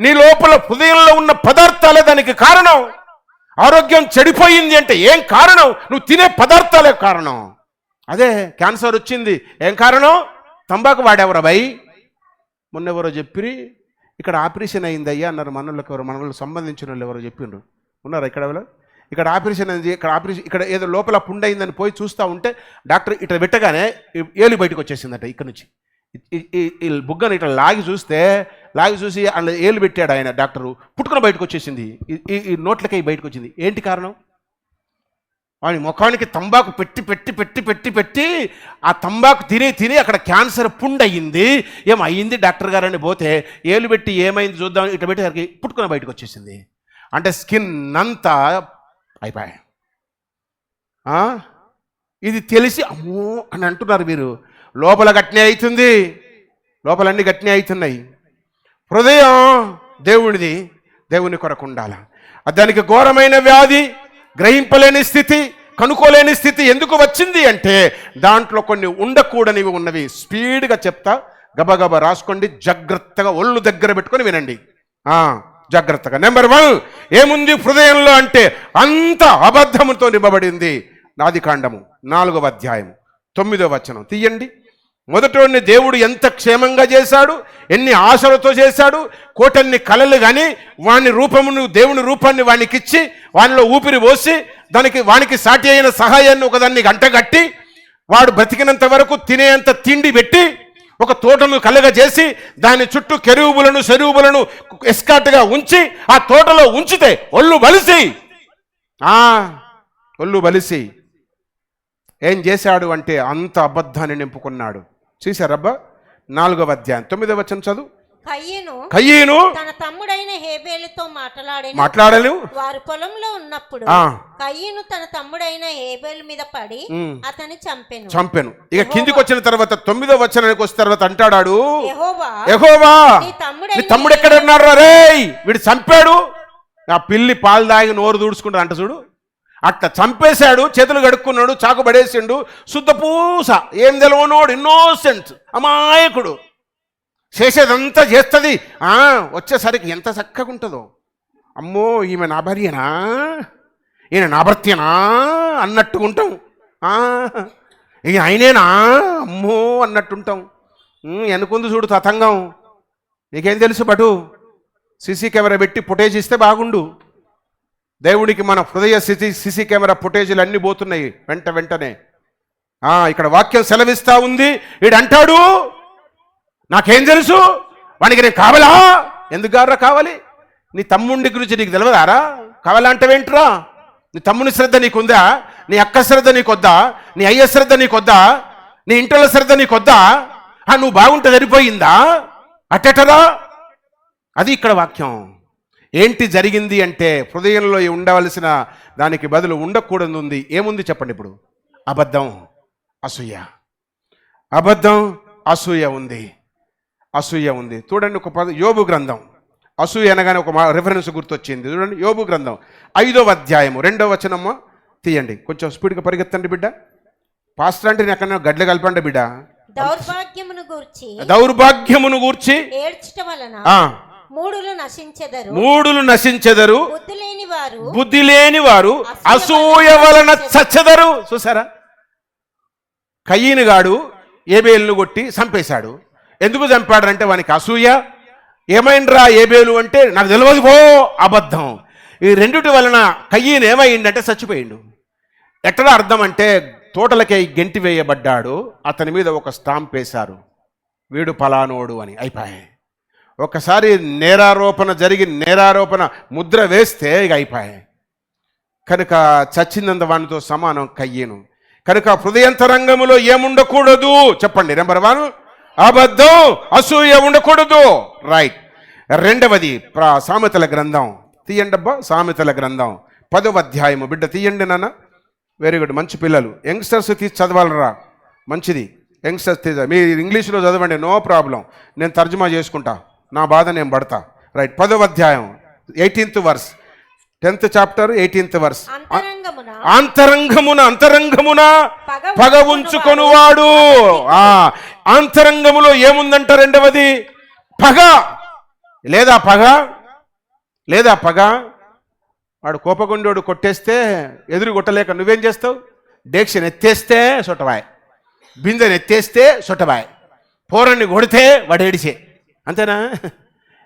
నీ లోపల హృదయంలో ఉన్న పదార్థాలే దానికి కారణం. ఆరోగ్యం చెడిపోయింది అంటే ఏం కారణం? నువ్వు తినే పదార్థాలే కారణం. అదే క్యాన్సర్ వచ్చింది, ఏం కారణం? తంబాకు వాడేవరా భయ్? మొన్నెవరో చెప్పిరి ఇక్కడ ఆపరేషన్ అయింది అయ్యా అన్నారు. మనకు సంబంధించిన వాళ్ళు ఎవరో చెప్పిండ్రు, ఉన్నారా ఇక్కడ ఆపరేషన్ అయింది, ఇక్కడ ఏదో లోపల పుండు అయిందని పోయి చూస్తూ ఉంటే డాక్టర్ ఇట్లా పెట్టగానే ఏలు బయటకు వచ్చేసిందట. ఇక్కడ నుంచి ఈ బుగ్గను ఇట్లా లాగి చూసి అందులో ఏలు పెట్టాడు ఆయన డాక్టరు, పుట్టుకుని బయటకు వచ్చేసింది, ఈ నోట్లకే బయటకు వచ్చింది. ఏంటి కారణం? వాడి ముఖానికి తంబాకు పెట్టి ఆ తంబాకు తిని అక్కడ క్యాన్సర్ పుండు అయ్యింది. ఏమయ్యింది డాక్టర్ గారు అని పోతే ఏలు పెట్టి ఏమైంది చూద్దాం ఇట్లా పెట్టేసరికి పుట్టుకుని బయటకు వచ్చేసింది. అంటే స్కిన్ అంతా అయిపోయాయి. ఇది తెలిసి అమ్మో అని అంటున్నారు మీరు. లోపల గట్నే అవుతుంది, లోపలన్నీ గట్నే అవుతున్నాయి. హృదయం దేవునిది, దేవుని కొరకు ఉండాల. దానికి ఘోరమైన వ్యాధి, గ్రహింపలేని స్థితి, కనుక్కోలేని స్థితి ఎందుకు వచ్చింది అంటే దాంట్లో కొన్ని ఉండకూడనివి ఉన్నవి. స్పీడ్గా చెప్తా, గబగబా రాసుకోండి, జాగ్రత్తగా ఒళ్ళు దగ్గర పెట్టుకొని వినండి జాగ్రత్తగా. నెంబర్ 1 ఏముంది హృదయంలో అంటే అంత అబద్ధముతో నింపబడింది. ఆదికాండము 4వ అధ్యాయం 9వ వచనం తీయండి. మొదటోడిని దేవుడు ఎంత క్షేమంగా చేశాడు, ఎన్ని ఆశలతో చేశాడు, కోటన్ని కలలు కానీ వాని రూపమును, దేవుని రూపాన్ని వానికిచ్చి వానిలో ఊపిరి పోసి వానికి సాటి అయిన సహాయాన్ని ఒకదాన్ని గంటగట్టి వాడు బ్రతికినంత వరకు తినేంత తిండి పెట్టి ఒక తోటను కలగజేసి దాని చుట్టూ కెరూబులను సెరూబులను ఎస్కాట్గా ఉంచి ఆ తోటలో ఉంచితే ఒళ్ళు బలిసి ఏం చేశాడు అంటే అంత అబద్ధాన్ని నింపుకున్నాడు. చూశారబ్బా 4వ అధ్యాయం 9వ వచనం చదువు. కయ్యను తన తమ్ముడైన హేబేలుతో మాట్లాడలు వారు పొలంలో ఉన్నప్పుడు కయ్యను తన తమ్ముడైన హేబేలు మీద పడి అతన్ని చంపెను. ఇక కిందికి వచ్చిన తర్వాత 9వ వచనానికి వచ్చిన తర్వాత అంటాడు, యెహోవా నీ తమ్ముడు ఎక్కడ ఉన్నాడు రే? వీడు చంపాడు. ఆ పిల్లి పాలు దాగి నోరు దూడ్చుకుంటాడు అంట చూడు, అట్లా చంపేశాడు. చేతులు కడుక్కున్నాడు, చాకు పడేసిండు, శుద్ధ పూస, ఏం తెలవనోడు, ఇన్నోసెంట్, అమాయకుడు. చేసేదంతా చేస్తుంది, వచ్చేసరికి ఎంత చక్కగా ఉంటుందో. అమ్మో ఈమె నా భార్యనా, ఈయన నా భర్తేనా అన్నట్టుగా ఉంటాం. ఇక ఆయనేనా అమ్మో అన్నట్టుంటాం. వెనుకుంది చూడు తతంగం. నీకేం తెలుసు బటు? సీసీ కెమెరా పెట్టి ఫుటేజ్ ఇస్తే బాగుండు. దేవుడికి మన హృదయ సీసీ కెమెరా ఫుటేజీలు అన్నీ పోతున్నాయి వెంటనే. ఇక్కడ వాక్యం సెలవిస్తా ఉంది. వీడు అంటాడు, నాకేం తెలుసు, వానికి నేను కావాలా? ఎందుకు గారా కావాలి? నీ తమ్ముడి గురించి నీకు తెలియదారా? కావాలంటావేంట్రా? నీ తమ్ముని శ్రద్ధ నీకుందా? నీ అక్క శ్రద్ధ నీకొద్దా? నీ అయ్య శ్రద్ధ నీకొద్దా? నీ ఇంట్లో శ్రద్ధ నీకొద్దా? నువ్వు బాగుంటే సరిపోయిందా? అట్టెటరా? అది ఇక్కడ వాక్యం. ఏంటి జరిగింది అంటే హృదయంలో ఉండవలసిన దానికి బదులు ఉండకూడదు ఉంది. ఏముంది చెప్పండి ఇప్పుడు? అబద్ధం. అసూయ. అబద్ధం, అసూయ ఉంది. అసూయ ఉంది. చూడండి ఒక యోబు గ్రంథం. అసూయ అనగానే ఒక రిఫరెన్స్ గుర్తొచ్చింది. చూడండి యోబు గ్రంథం 5వ అధ్యాయము 2వ వచనము తీయండి. కొంచెం స్పీడ్గా పరిగెత్తండి బిడ్డ. పాస్టర్ అంటే ఎక్కడ గడ్డలు కలపండి బిడ్డ. దౌర్భాగ్యమును గూర్చి ఏడ్చట వలన మూడులు నశించెదరు, బుద్ధి లేని వారు అసూయ వలన చచ్చెదరు. చూసారా, కయీను గాడు ఏబేలును కొట్టి చంపేశాడు. ఎందుకు చంపాడంటే వానికి అసూయ. ఏమైండ్రా ఏబేలు అంటే నాకు తెలియదు పో, అబద్ధం. ఈ రెండిటి వలన కయ్యను ఏమైందంటే చచ్చిపోయిండు. ఎక్కడ అర్థం అంటే తోటలకై గెంటి వేయబడ్డాడు, అతని మీద ఒక స్టాంప్ వేశారు, వీడు పలానోడు అని. అయిపోయాయి. ఒకసారి నేరారోపణ జరిగి నేరారోపణ ముద్ర వేస్తే ఇక అయిపోయాయి. కనుక చచ్చిందంత వానితో సమానం కయ్యను. కనుక హృదయంతరంగములో ఏముండకూడదు చెప్పండి. నెంబర్ 1 అబద్ధం, అసూయ ఉండకూడదు. రైట్. రెండవది సామెతల గ్రంథం తీయండబ్బా. సామెతల గ్రంథం 10వ అధ్యాయము. బిడ్డ తీయండి నాన్న. వెరీ గుడ్, మంచి పిల్లలు. యంగ్స్టర్స్ తీసి చదవాలరా, మంచిది. యంగ్స్టర్స్ తీసా, మీరు ఇంగ్లీష్లో చదవండి, నో ప్రాబ్లం. నేను తర్జుమా చేసుకుంటా, నా బాధ నేను పడతా. రైట్. 10వ అధ్యాయం 18th verse, 10th chapter 18th verse. అంతరంగమున పగ ఉంచుకొనువాడు. అంతరంగములో ఏముందంట? రెండవది పగ లేదా పగ. వాడు కోపగుండోడు కొట్టేస్తే ఎదురు కొట్టలేక నువ్వేం చేస్తావు? డేక్షన్ ఎత్తేస్తే సొట్టబాయ్, బిందెని ఎత్తేస్తే సొట్టబాయ్, పోరన్ని కొడితే వాడు ఏడిచే. అంతేనా?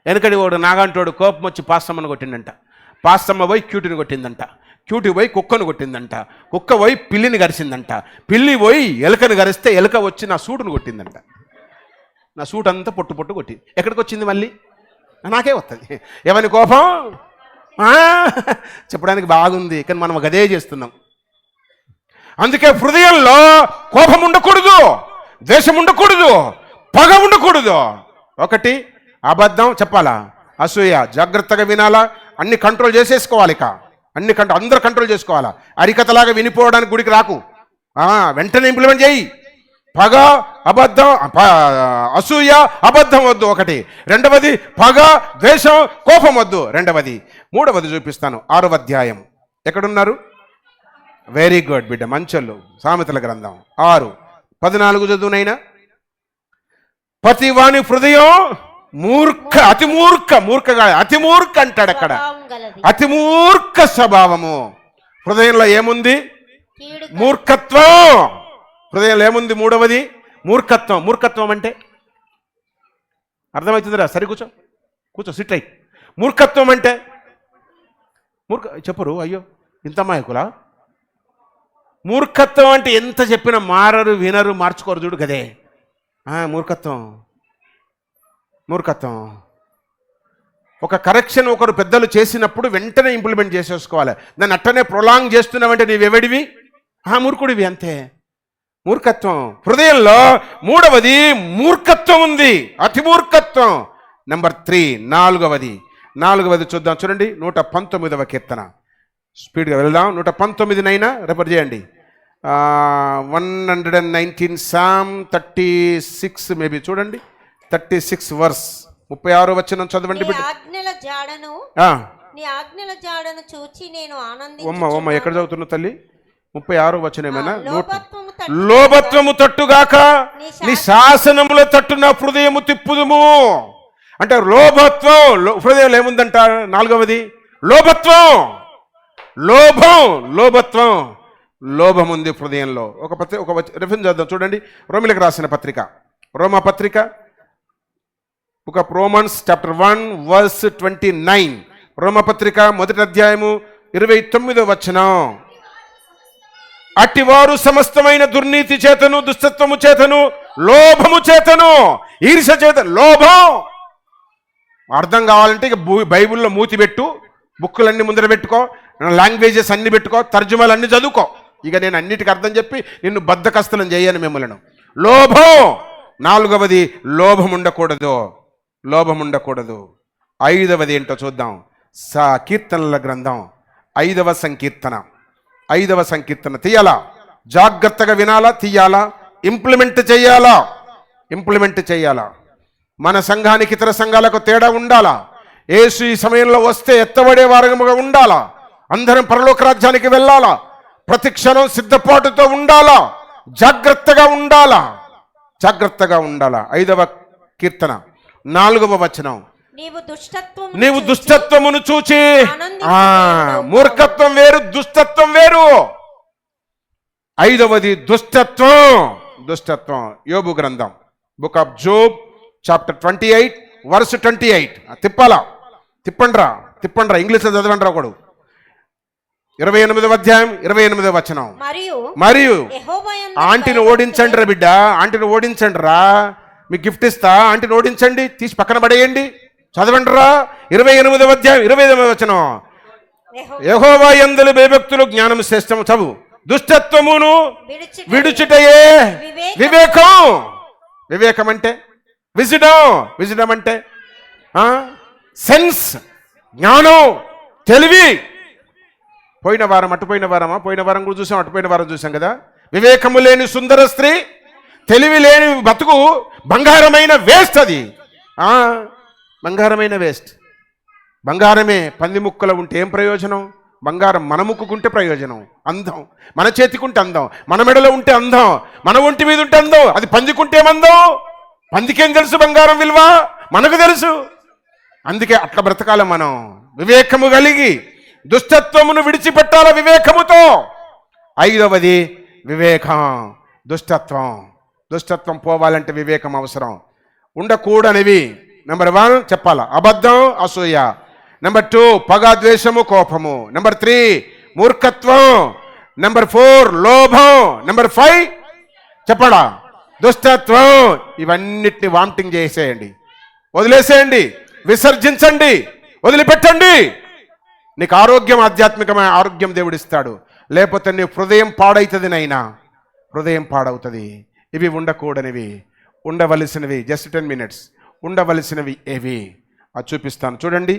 వెనకడి వాడు నాగంటోడు కోపం వచ్చి పాస్తమ్మను కొట్టిండంట. పాస్తమ్మ పోయి క్యూటిని కొట్టిందంట. క్యూటి పోయి కుక్కను కొట్టిందంట. కుక్క పోయి పిల్లిని గరిచిందంట. పిల్లి పోయి ఎలుకను గరిస్తే ఎలుక వచ్చి నా సూటును కొట్టిందంట. నా సూట్ అంతా పొట్టు కొట్టింది. ఎక్కడికి వచ్చింది? మళ్ళీ నాకే వస్తుంది. ఎవరి కోపం చెప్పడానికి బాగుంది, కానీ మనం గదే చేస్తున్నాం. అందుకే హృదయంలో కోపం ఉండకూడదు, ద్వేషం ఉండకూడదు, పగ ఉండకూడదు. ఒకటి అబద్ధం చెప్పాలా, అసూయ జాగ్రత్తగా వినాలా, అన్ని కంట్రోల్ చేసేసుకోవాలి. ఇక అన్ని అందరూ కంట్రోల్ చేసుకోవాలా. అరికతలాగా వినిపోవడానికి గుడికి రాకు, వెంటనే ఇంప్లిమెంట్ చేయి. పగ, అబద్ధం, అసూయ, అబద్ధం వద్దు. ఒకటి. రెండవది పగ, ద్వేషం, కోపం వద్దు. రెండవది. మూడవది చూపిస్తాను. 6వ అధ్యాయం. ఎక్కడున్నారు? వెరీ గుడ్ బిడ్డ, మంచోళ్ళు. సామెతల గ్రంథం 6:14 చదువునైనా. ప్రతివాని హృదయం అతి మూర్ఖ అంటాడు అక్కడ. అతి మూర్ఖ స్వభావము. హృదయంలో ఏముంది? మూర్ఖత్వం. హృదయంలో ఏముంది? మూడవది మూర్ఖత్వం. మూర్ఖత్వం అంటే అర్థమవుతుందిరా? సరి కూర్చో సిట్ రైట్. మూర్ఖత్వం అంటే చెప్పరు. అయ్యో ఇంత మాయకులా. మూర్ఖత్వం అంటే ఎంత చెప్పినా మారరు, వినరు, మార్చుకోరు. చూడు కదే మూర్ఖత్వం. ఒక కరెక్షన్ ఒకరు పెద్దలు చేసినప్పుడు వెంటనే ఇంప్లిమెంట్ చేసేసుకోవాలి. దాన్ని అట్టనే ప్రొలాంగ్ చేస్తున్నావంటే నీవెవడివి? మూర్ఖుడివి, అంతే. మూర్ఖత్వం హృదయంలో. మూడవది మూర్ఖత్వం ఉంది, అతి మూర్ఖత్వం. నెంబర్ 3 నాలుగవది చూద్దాం. చూడండి 119వ కీర్తన. స్పీడ్గా వెళ్దాం. 119నైనా రెఫర్ చేయండి. 119 సామ్ 36 మేబీ చూడండి. 36 వర్స్ 36వ వచనం చదవండి బిడ్డ. నీ ఆజ్ఞల జాడను చూచి నేను ఆనందించుచున్నాను. ఎక్కడ చదువుతున్నా తల్లి? 36వ వచనం ఏమైనా? లోభత్వము తట్టుగాక నీ శాసనముల తట్టు నా హృదయము తిప్పుదుము. అంటే లోభత్వం హృదయంలో ఏముందంట? 4వది లోభత్వం. లోభం ఉంది హృదయంలో. ఒక రెఫరెన్స్ చేద్దాం చూడండి. రోమిలకు రాసిన పత్రిక, రోమా పత్రిక, బుక్ ఆఫ్ రోమన్స్ చాప్టర్ 1:29. రోమపత్రిక 1వ అధ్యాయము 29వ వచనం. అట్టివారు సమస్తమైన దుర్నీతి చేతను, దుష్టత్వము చేతను, లోభము చేతను, ఈర్ష చేత, లోభం అర్థం కావాలంటే ఇక బైబిల్లో మూతి పెట్టు, బుక్కులన్నీ ముందర పెట్టుకో, లాంగ్వేజెస్ అన్ని పెట్టుకో, తర్జుమాలు అన్ని చదువుకో. ఇక నేను అన్నిటికీ అర్థం చెప్పి నిన్ను బద్ధకస్తులను చేయను మిమ్మల్ని. లోభం. 4వది లోభం ఉండకూడదు. 5వది ఏంటో చూద్దాం. కీర్తనల గ్రంథం 5వ సంకీర్తన తీయాలా? జాగ్రత్తగా వినాలా, తీయాలా, ఇంప్లిమెంట్ చేయాలా. మన సంఘానికి ఇతర సంఘాలకు తేడా ఉండాలా. యేసు ఈ సమయంలో వస్తే ఎత్తబడే వారముగా ఉండాలా. అందరం పరలోక రాజ్యానికి వెళ్ళాలా. ప్రతి క్షణం సిద్ధపాటుతో ఉండాలా. జాగ్రత్తగా ఉండాలా. 5వ కీర్తన 4వ వచనం. నీవు దుష్టత్వమును చూచి, మూర్ఖత్వం వేరు, దుష్టత్వం వేరు. 5వది దుష్టత్వం. యోబు గ్రంథం, book of Job, chapter 28 verse 28. తిప్పండ్రా ఇంగ్లీష్లో చదవండి ఒకడు. 28వ అధ్యాయం 28వ వచనం. మరియు ఆంటీని ఓడించండి రా బిడ్డ, ఆంటీని ఓడించండి రా, మీకు గిఫ్ట్ ఇస్తా, ఆంటీని ఓడించండి, తీసి పక్కన పడేయండి. చదవండి రా 28వ అధ్యాయం 25వ వచనం. యెహోవా యందు భయభక్తులు జ్ఞానం శ్రేష్టం. చదువు. దుష్టత్వమును విడుచుటయే వివేకం అంటే విజిడమ్ అంటే సెన్స్, జ్ఞానం, తెలివి. పోయిన వారం కూడా చూసాం, అటుపోయిన వారం చూసాం కదా. వివేకము లేని సుందర స్త్రీ, తెలివి లేని బతుకు బంగారమైన వేస్ట్. అది బంగారమైన వేస్ట్. బంగారమే పంది ముక్కలు ఉంటే ఏం ప్రయోజనం? బంగారం మన ముక్కుకుంటే ప్రయోజనం. అందం మన చేతికుంటే అందం, మన మెడలో ఉంటే అందం, మన ఒంటి మీద ఉంటే అందం. అది పందికుంటే ఏమందం? పందికేం తెలుసు బంగారం విలువ? మనకు తెలుసు. అందుకే అట్లా బ్రతకాల మనం, వివేకము కలిగి. దుష్టత్వమును విడిచిపెట్టాల వివేకముతో. 5వది వివేకం. దుష్టత్వం పోవాలంటే వివేకం అవసరం. ఉండకూడనివి నెంబర్ 1 చెప్పాలా, అబద్ధం, అసూయ. నెంబర్ 2 పగ, ద్వేషము, కోపము. నెంబర్ 3 మూర్ఖత్వం. నెంబర్ 4 లోభం. నెంబర్ 5 చెప్పడా దుష్టత్వం. ఇవన్నిటిని వామిటింగ్ చేసేయండి, వదిలేసేయండి, విసర్జించండి, వదిలిపెట్టండి. నీకు ఆరోగ్యం, ఆధ్యాత్మికమైన ఆరోగ్యం దేవుడిస్తాడు. లేకపోతే నీ హృదయం పాడవుతుంది. నైనా హృదయం పాడవుతుంది. ఇవి ఉండకూడనివి. ఉండవలసినవి జస్ట్ 10 minutes. ఉండవలసినవి ఏవి అది చూపిస్తాను. చూడండి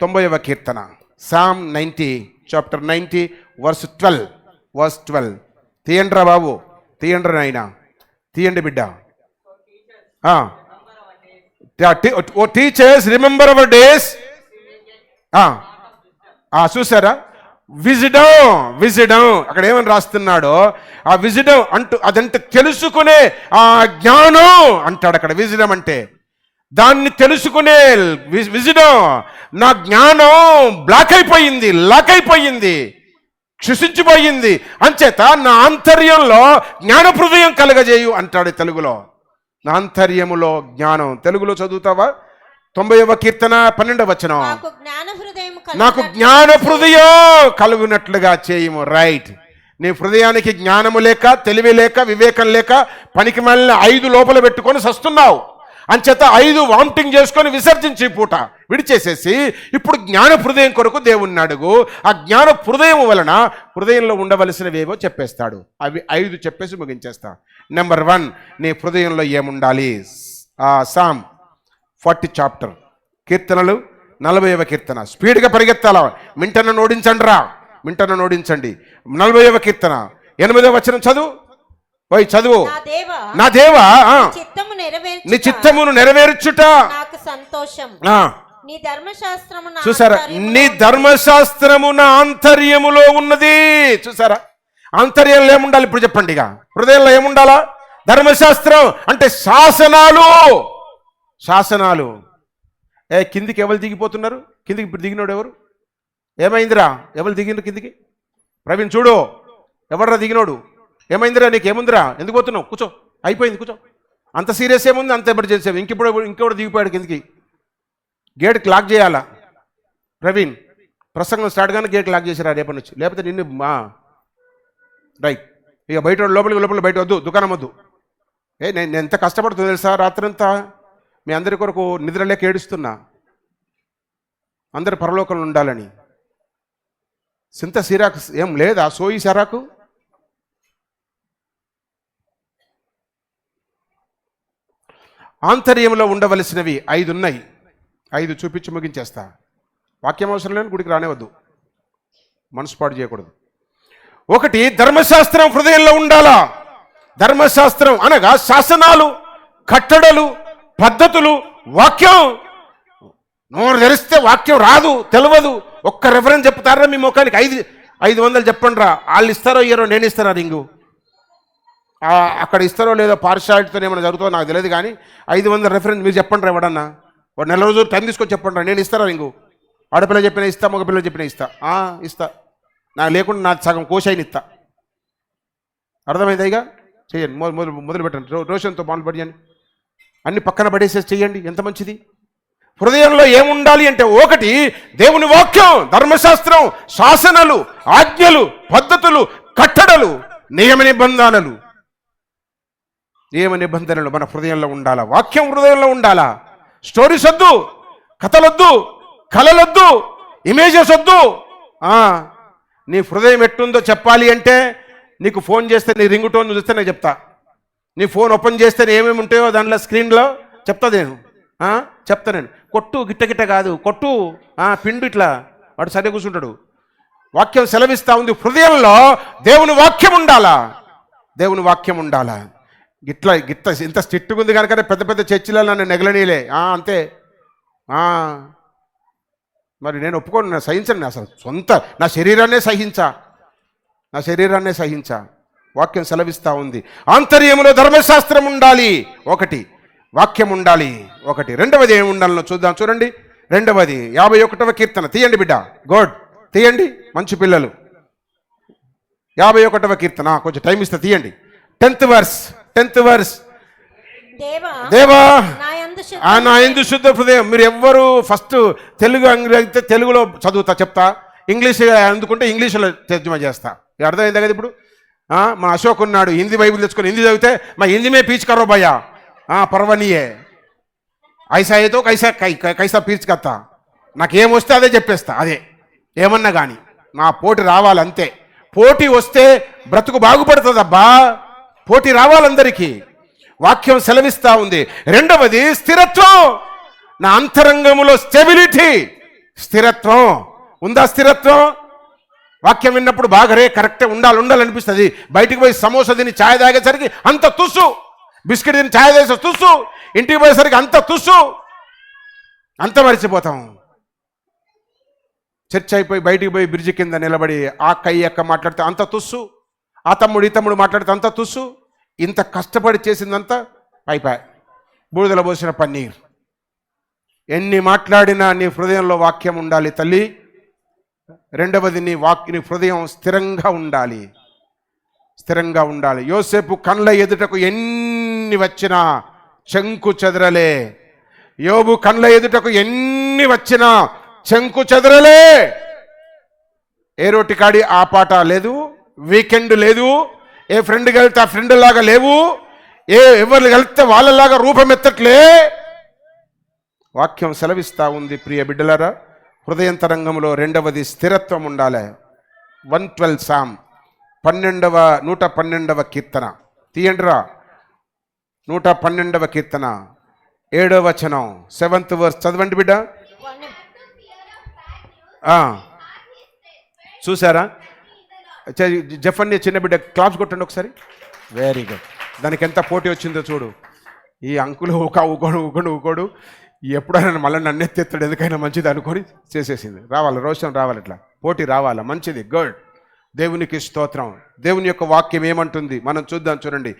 90వ కీర్తన, సామ్ 90 చాప్టర్ 90 వర్స్ 12. తీయండ్రా బాబు, తీయండ్రా నాయనా, తీయండి బిడ్డ. ఓ టీచర్స్ రిమెంబర్ అవర్ డేస్. చూసారా, విజిడం అక్కడ ఏమని రాస్తున్నాడో, ఆ విజిడం అంటూ అదంటే తెలుసుకునే ఆ జ్ఞానం అంటాడు అక్కడ. విజిడం అంటే దాన్ని తెలుసుకునే విజిడం. నా జ్ఞానం లాక్ అయిపోయింది, క్షుషించిపోయింది. అంచేత నా ఆంతర్యంలో జ్ఞాన హృదయం కలగజేయు అంటాడు తెలుగులో. నా ఆంతర్యములో జ్ఞానం. తెలుగులో చదువుతావా? 90వ కీర్తన 12వ వచనం. నాకు జ్ఞాన హృదయం కలుగునట్లుగా చేయము. రైట్. నీ హృదయానికి జ్ఞానము లేక, తెలివి లేక, వివేకం లేక పనికి మళ్ళీ 5 లోపల పెట్టుకొని సస్తున్నావు. అంచేత 5 వామిటింగ్ చేసుకొని విసర్జించి పూట విడిచేసేసి ఇప్పుడు జ్ఞాన హృదయం కొరకు దేవుణ్ణి అడుగు. ఆ జ్ఞాన హృదయం వలన హృదయంలో ఉండవలసినవేవో చెప్పేస్తాడు. అవి 5 చెప్పేసి ముగించేస్తా. నెంబర్ 1 నీ హృదయంలో ఏముండాలి? సామ్ 40 చాప్టర్, కీర్తనలు 40వ కీర్తన. స్పీడ్గా పరిగెత్తాల. మింటను నోడించండి. 40వ కీర్తన 8వ వచనం చదువు. నా దేవా, నీ చిత్తమును నెరవేర్చుట నాకు సంతోషం. చూసారా, నీ ధర్మశాస్త్రము నా ఆంతర్యములో ఉన్నది. చూసారా, ఆంతర్యంలో ఏముండాలి ఇప్పుడు చెప్పండి. ఇక హృదయంలో ఏముండాలా? ధర్మశాస్త్రం అంటే శాసనాలు. కిందికి ఎవరు దిగిపోతున్నారు? కిందికి ఇప్పుడు దిగినోడు ఎవరు? ఏమైందిరా? ఎవరు దిగినారు కిందికి? ప్రవీణ్ చూడు, ఎవడరా దిగినోడు? ఏమైందిరా? నీకేముందిరా? ఎందుకు పోతున్నావు? కూర్చో, అయిపోయింది, కూర్చో. అంత సీరియస్ ఏముంది? అంత ఎమర్జెన్సీ. ఇంకెప్పుడు దిగిపోయాడు కిందికి. గేట్ లాక్ చేయాలా? ప్రవీణ్ ప్రసంగం స్టార్ట్ కానీ గేట్ లాక్ చేసిరా రేపటి నుంచి, లేకపోతే నిన్ను రైట్. ఇక బయట లోపల బయట వద్దు, దుకాణం వద్దు. నేను ఎంత కష్టపడుతుంది తెలుసా? రాత్రంతా మీ అందరి కొరకు నిద్ర లేక ఏడుస్తున్నా, అందరు పరలోకంలో ఉండాలని. సింత సిరాకు ఏం లేదా? సోయి సిరాకు ఆంతర్యంలో ఉండవలసినవి 5 ఉన్నాయి. 5 చూపించి ముగించేస్తా. వాక్యం అవసరం లేని గుడికి రానివద్దు, మనసు పాడు చేయకూడదు. ఒకటి ధర్మశాస్త్రం హృదయంలో ఉండాలా. ధర్మశాస్త్రం అనగా శాసనాలు, కట్టడలు, పద్ధతులు, వాక్యం. నోరు తెరిస్తే వాక్యం రాదు, తెలియదు. ఒక్క రెఫరెన్స్ చెప్తారా మీ ముఖానికి? 500 చెప్పండి రా. వాళ్ళు ఇస్తారో ఇయ్యారో, నేను ఇస్తారా రింగు? అక్కడ ఇస్తారో లేదో పార్షాలిటీతో ఏమైనా జరుగుతుందో నాకు తెలియదు, కానీ 500 రెఫరెన్స్ మీరు చెప్పండి రా. ఎవడన్నా ఒక నెల రోజులు టైం తీసుకొని చెప్పండి రా, నేను ఇస్తారా రింగు? ఆడపిల్ల చెప్పినా ఇస్తా, మగపిల్ల చెప్పినా ఇస్తా. ఇస్తా. నాకు లేకుండా నా సగం కోశాయిని ఇస్తా. అర్థమైంది? ఇక చెయ్యండి, మొదలు పెట్టండి. రోషన్తో మొదలు పెట్టండి. అన్ని పక్కన పడేసేసి చెయ్యండి, ఎంత మంచిది. హృదయంలో ఏముండాలి అంటే, ఒకటి దేవుని వాక్యం, ధర్మశాస్త్రం, శాసనాలు, ఆజ్ఞలు, పద్ధతులు, కట్టడలు, నియమ నిబంధనలు మన హృదయంలో ఉండాలా. వాక్యం హృదయంలో ఉండాలా. స్టోరీస్ వద్దు, కథలొద్దు, కళలొద్దు, ఇమేజెస్ వద్దు. నీ హృదయం ఎట్టుందో చెప్పాలి అంటే, నీకు ఫోన్ చేస్తే నీ రింగ్ టోన్ చూస్తే నేను చెప్తా. నీ ఫోన్ ఓపెన్ చేస్తే ఏమేమి ఉంటాయో దాంట్లో స్క్రీన్లో చెప్తా నేను. చెప్తా నేను. కొట్టు, గిట్ట కాదు, కొట్టు, పిండు ఇట్లా. వాడు సరే కూర్చుంటాడు. వాక్యం సెలవిస్తూ ఉంది, హృదయంలో దేవుని వాక్యం ఉండాలా. దేవుని వాక్యం ఉండాలా. గిట్లా ఇంత స్ట్రిక్ట్గా ఉంది కనుక పెద్ద పెద్ద చర్చిలలో నన్ను నెగలనీలే. అంతే. మరి నేను ఒప్పుకోను, నేను సహించను. అసలు నా శరీరాన్నే సహించా. వాక్యం సెలవిస్తూ ఉంది. ఆంతర్యములో ధర్మశాస్త్రం ఉండాలి. ఒకటి వాక్యం ఉండాలి. ఒకటి. రెండవది ఏమి ఉండాలో చూద్దాం. చూడండి, రెండవది 51వ కీర్తన తీయండి బిడ్డ. గుడ్, తీయండి మంచి పిల్లలు. 51వ కీర్తన కొంచెం టైం ఇస్తే తీయండి. 10th verse. దేవా నా యందు శుద్ధ హృదయం. మీరు ఎవ్వరు ఫస్ట్ తెలుగు అయితే తెలుగులో చదువుతా చెప్తా, ఇంగ్లీష్ అందుకుంటే ఇంగ్లీష్లో తర్జుమా చేస్తా. అర్థమైందా కదా ఇప్పుడు? మా అశోక్ ఉన్నాడు, హిందీ బైబిల్ తెచ్చుకొని హిందీ చదివితే మా హిందీ మే పీచ్ కరో భయ్యా, పర్వనీయే ఐసా ఏదో కైసా పీచ్ కత్తా. నాకేమొస్తే అదే చెప్పేస్తా, అదే ఏమన్నా కానీ. నా పోటీ రావాలంతే. పోటీ వస్తే బ్రతుకు బాగుపడుతుందబ్బా. పోటీ రావాలందరికీ. వాక్యం సెలవిస్తూ ఉంది. రెండవది స్థిరత్వం. నా అంతరంగములో స్టెబిలిటీ, స్థిరత్వం ఉందా? స్థిరత్వం. వాక్యం విన్నప్పుడు బాగా కరెక్టే ఉండాలనిపిస్తుంది. బయటికి పోయి సమోసా తిని ఛాయ్ తాగేసరికి అంత తుస్సు, బిస్కెట్ తిని ఛాయ్ తాగేసరి తుస్సు, ఇంటికి పోయేసరికి అంత తుస్సు, అంత మరిచిపోతాం. చర్చ్ అయిపోయి బయటికి పోయి బ్రిడ్జి కింద నిలబడి ఆ అక్క మాట్లాడితే అంత తుస్సు, ఆ తమ్ముడు ఈ తమ్ముడు మాట్లాడితే అంత తుస్సు. ఇంత కష్టపడి చేసిందంతా అయిపోయి బూడిదల పోసిన పన్నీర్. ఎన్ని మాట్లాడినా నీ హృదయంలో వాక్యం ఉండాలి తల్లి. రెండవది నీ హృదయం స్థిరంగా ఉండాలి. యోసేపు కండ్ల ఎదుటకు ఎన్ని వచ్చినా చెంకు చెదరలే. యోబు కండ్ల ఎదుటకు ఎన్ని వచ్చినా చెంకు చెదరలే. ఏ రోటి కాడి ఆ పాట లేదు, వీకెండ్ లేదు, ఏ ఫ్రెండ్కి వెళ్తే ఆ ఫ్రెండ్ లాగా లేవు, ఎవరు వెళ్తే వాళ్ళలాగా రూపం ఎత్తట్లే. వాక్యం సెలవిస్తూ ఉంది. ప్రియ బిడ్డలారా, హృదయంతరంగంలో రెండవది స్థిరత్వం ఉండాలి. 112 సామ్ 112వ కీర్తన తీయండిరా. 112వ కీర్తన 7వ వచనం 7th verse చదవండి బిడ్డ. చూసారా? జఫన్య చిన్న బిడ్డ క్లాప్స్ కొట్టండి ఒకసారి. Very good. దానికి ఎంత పోటీ వచ్చిందో చూడు. ఈ అంకులు ఊకోడు ఎప్పుడైనా మళ్ళీ నన్ను ఎత్తేస్తాడు, ఎందుకైనా మంచిది అనుకొని చేసేసింది. రావాలి, రోషం రావాలి, ఇట్లా పోటీ రావాలా. మంచిది, గుడ్. దేవునికి స్తోత్రం. దేవుని యొక్క వాక్యం ఏమంటుంది మనం చూద్దాం. చూడండి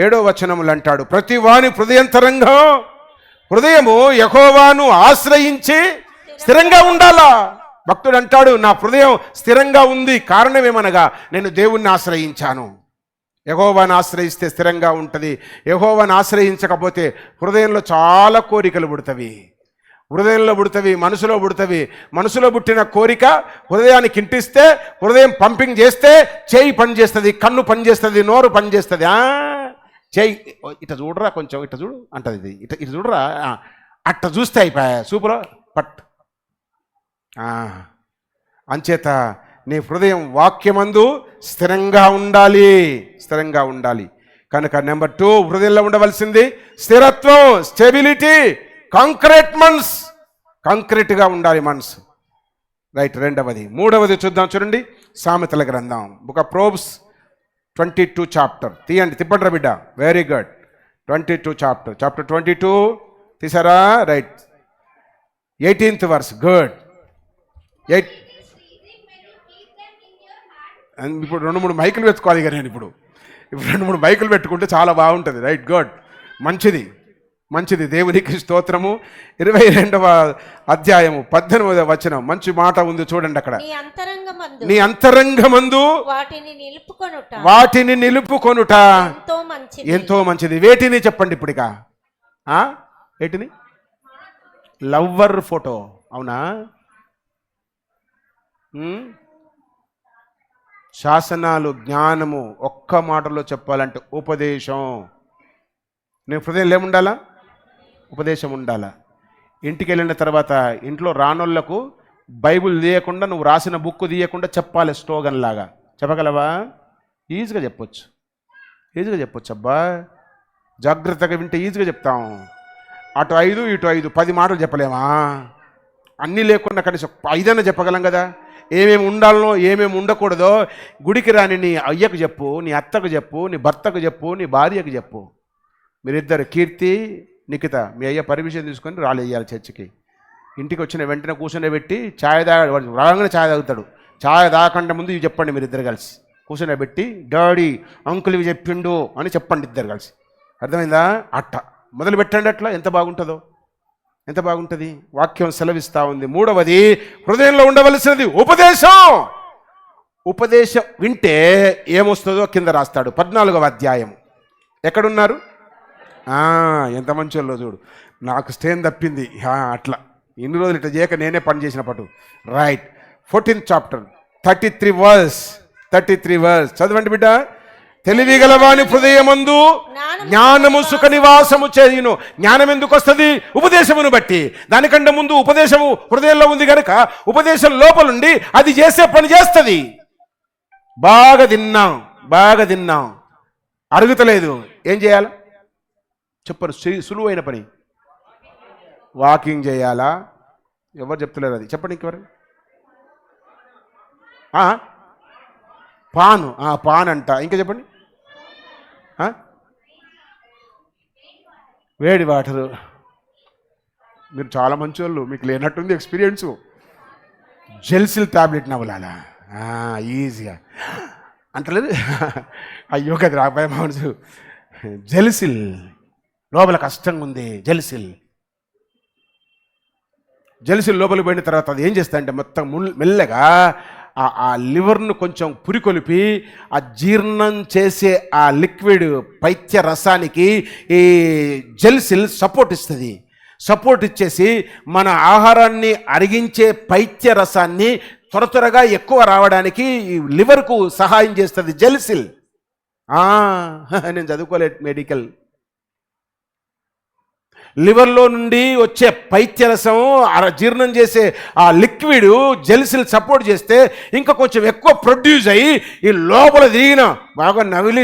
7వ వచనములు అంటాడు, ప్రతి వాని హృదయము యెహోవాను ఆశ్రయించి స్థిరంగా ఉండాలా. భక్తుడు అంటాడు, నా హృదయం స్థిరంగా ఉంది. కారణం ఏమనగా నేను దేవుణ్ణి ఆశ్రయించాను. యెహోవాను ఆశ్రయిస్తే స్థిరంగా ఉంటుంది. యెహోవాను ఆశ్రయించకపోతే హృదయంలో చాలా కోరికలు పుడతవి. మనసులో పుడతవి. మనసులో పుట్టిన కోరిక హృదయానికి ఇంటిస్తే, హృదయం పంపింగ్ చేస్తే చేయి పనిచేస్తుంది, కన్ను పనిచేస్తుంది, నోరు పనిచేస్తుంది. చేయి ఇట చూడరా, కొంచెం ఇట చూడు అంటది. ఇట చూడరా, అట్ట చూస్తే అయిపోయా సూపర్ పట్. అంచేత నీ హృదయం వాక్యమందు స్థిరంగా ఉండాలి. కనుక నెంబర్ 2 హృదయంలో ఉండవలసింది స్థిరత్వం, స్టెబిలిటీ, కాంక్రీట్గా ఉండాలి మనసు. రైట్. రెండవది. మూడవది చూద్దాం. చూడండి సామెతల గ్రంథం బుక్ ఆఫ్ ప్రోబ్స్ 22 చాప్టర్ తీయండి, తిప్పండి బిడ్డ. Very good. 22 చాప్టర్ 22 తీసారా? రైట్. 18th verse. గుడ్. ఇప్పుడు 2-3 మైకులు పెట్టుకోవాలి ఇక నేను ఇప్పుడు 2-3 మైకులు పెట్టుకుంటే చాలా బాగుంటుంది. రైట్. గుడ్. మంచిది. దేవునికి స్తోత్రము. 22వ అధ్యాయము 18వ వచనం మంచి మాట ఉంది చూడండి అక్కడ. నీ అంతరంగమందు వాటిని నిలుపుకొనుట ఎంతో మంచిది. వేటిని చెప్పండి ఇప్పుడు ఇక. వేటిని? Lover photo. అవునా? శాసనాలు, జ్ఞానము, ఒక్క మాటలో చెప్పాలంటే ఉపదేశం. నీ హృదయంలో ఏముండాలా? ఉపదేశం ఉండాలా. ఇంటికి వెళ్ళిన తర్వాత ఇంట్లో రానోళ్లకు బైబిల్ తీయకుండా, నువ్వు రాసిన బుక్ తీయకుండా చెప్పాలి స్లోగన్ లాగా. చెప్పగలవా? ఈజీగా చెప్పొచ్చు అబ్బా. జాగ్రత్తగా వింటే ఈజీగా చెప్తాం. అటు 5 ఇటు 5 10 మాటలు చెప్పలేమా? అన్నీ లేకుండా కనీసం 5 చెప్పగలం కదా. ఏమేమి ఉండాలనో ఏమేమి ఉండకూడదో గుడికి రాని నీ అయ్యకు చెప్పు, నీ అత్తకు చెప్పు, నీ భర్తకు చెప్పు, నీ భార్యకు చెప్పు. మీరిద్దరు కీర్తి, నిఖిత, మీ అయ్య పర్మిషన్ తీసుకొని రాలేయాలి చర్చికి. ఇంటికి వచ్చిన వెంటనే కూర్చొని పెట్టి రాగానే ఛాయ్ తాగుతాడు. ఛాయ్ తాగకుండా ముందు ఇవి చెప్పండి మీరిద్దరు కలిసి. కూర్చొని పెట్టి డాడీ అంకుల్ ఇవి చెప్పిండు అని చెప్పండి ఇద్దరు కలిసి. అర్థమైందా? అట్ట మొదలు పెట్టండి. అట్లా ఎంత బాగుంటుంది. వాక్యం సెలవిస్తూ ఉంది. 3వది హృదయంలో ఉండవలసినది ఉపదేశం వింటే ఏమొస్తుందో కింద రాస్తాడు. 14వ అధ్యాయం. ఎక్కడున్నారు? ఎంత మంచి వాళ్ళు చూడు. నాకు స్టేన్ తప్పింది. అట్లా ఇన్ని రోజులు ఇట్లా చేయక నేనే పని చేసిన పట్టు. రైట్. 14th చాప్టర్ 33 వర్స్ చదవండి బిడ్డ. తెలివిగలవాని హృదయమందు జ్ఞానము సుఖ నివాసము చేయును. జ్ఞానం ఎందుకు వస్తుంది? ఉపదేశమును బట్టి. దానికంటే ముందు ఉపదేశము హృదయంలో ఉంది కనుక ఉపదేశం లోపలుండి అది చేసే పని చేస్తుంది. బాగా తిన్నాం అరుగుతలేదు. ఏం చేయాలి చెప్పరు? సులువైన పని వాకింగ్ చేయాలా? ఎవరు చెప్తలేరు అది. చెప్పండి ఇంకెవరు? పాన్ అంట. ఇంకా చెప్పండి. వేడి వాటరు. మీరు చాలా మంచి వాళ్ళు, మీకు లేనట్టుంది ఎక్స్పీరియన్సు. జెల్సిల్ టాబ్లెట్ నవ్వులాలా ఈజీగా అంటలేదు. అయ్యో కదా రాబాయ్ మనసు. జెల్సిల్ లోపల కష్టంగా ఉంది. జెల్సిల్ లోపలికి పోయిన తర్వాత అది ఏం చేస్తా అంటే మొత్తం మెల్లగా ఆ లివర్ను కొంచెం పురికొలిపి ఆ జీర్ణం చేసే ఆ లిక్విడ్ పైత్య రసానికి ఈ జెల్సిల్ సపోర్ట్ ఇచ్చేసి మన ఆహారాన్ని అరిగించే పైత్య రసాన్ని త్వరగా ఎక్కువ రావడానికి ఈ లివర్కు సహాయం చేస్తుంది జెల్సిల్. నేను చదువుకోలేదు మెడికల్. లివర్లో నుండి వచ్చే పైత్యరసం జీర్ణం చేసే ఆ లిక్విడ్ జెల్సిల్ సపోర్ట్ చేస్తే ఇంకా కొంచెం ఎక్కువ ప్రొడ్యూస్ అయ్యి ఈ లోపల దిగిన బాగా నవిలి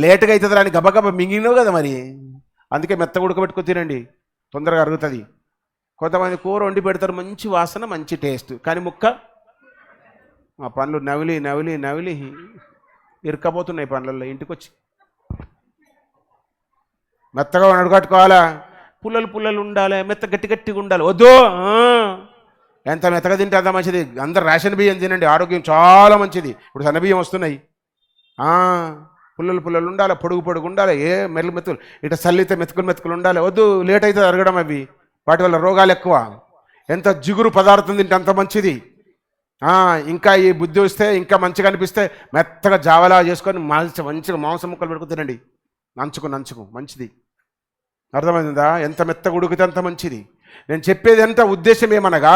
లేటుగా అవుతుంది అని గబగబ మింగినావు కదా మరి. అందుకే మెత్తగా ఉడకబెట్టుకొని తినండి, తొందరగా అరుగుతుంది. కొంతమంది కూర వండి పెడతారు, మంచి వాసన మంచి టేస్ట్, కానీ ఆ పండ్లు నవిలి ఇరుక్కపోతున్నాయి పండ్లలో. ఇంటికి వచ్చి మెత్తగా అడుగట్టుకోవాలా? పుల్లలు ఉండాలి, మెత్త గట్టిగా ఉండాలి. వద్దు, ఎంత మెత్తగా తింటే అంత మంచిది. అందరు రేషన్ బియ్యం తినండి, ఆరోగ్యం చాలా మంచిది. ఇప్పుడు సన్న బియ్యం వస్తున్నాయి. పుల్లలు ఉండాలి, పొడుగు ఉండాలి, మెతుకులు ఇట్లా చల్లితే మెతుకులు ఉండాలి. వద్దు, లేట్ అవుతుంది అరగడం. అవి వాటి వల్ల రోగాలు ఎక్కువ. ఎంత జిగురు పదార్థం తింటే అంత మంచిది. ఇంకా ఈ బుద్ధి వస్తే ఇంకా మంచిగా అనిపిస్తే మెత్తగా జావలా చేసుకొని మంచిగా మాంసం ముక్కలు పెట్టుకుని తినండి, నంచుకు మంచిది. అర్థమైందా? ఎంత మెత్తగా ఉడికితే అంత మంచిది. నేను చెప్పేది ఎంత ఉద్దేశం ఏమనగా,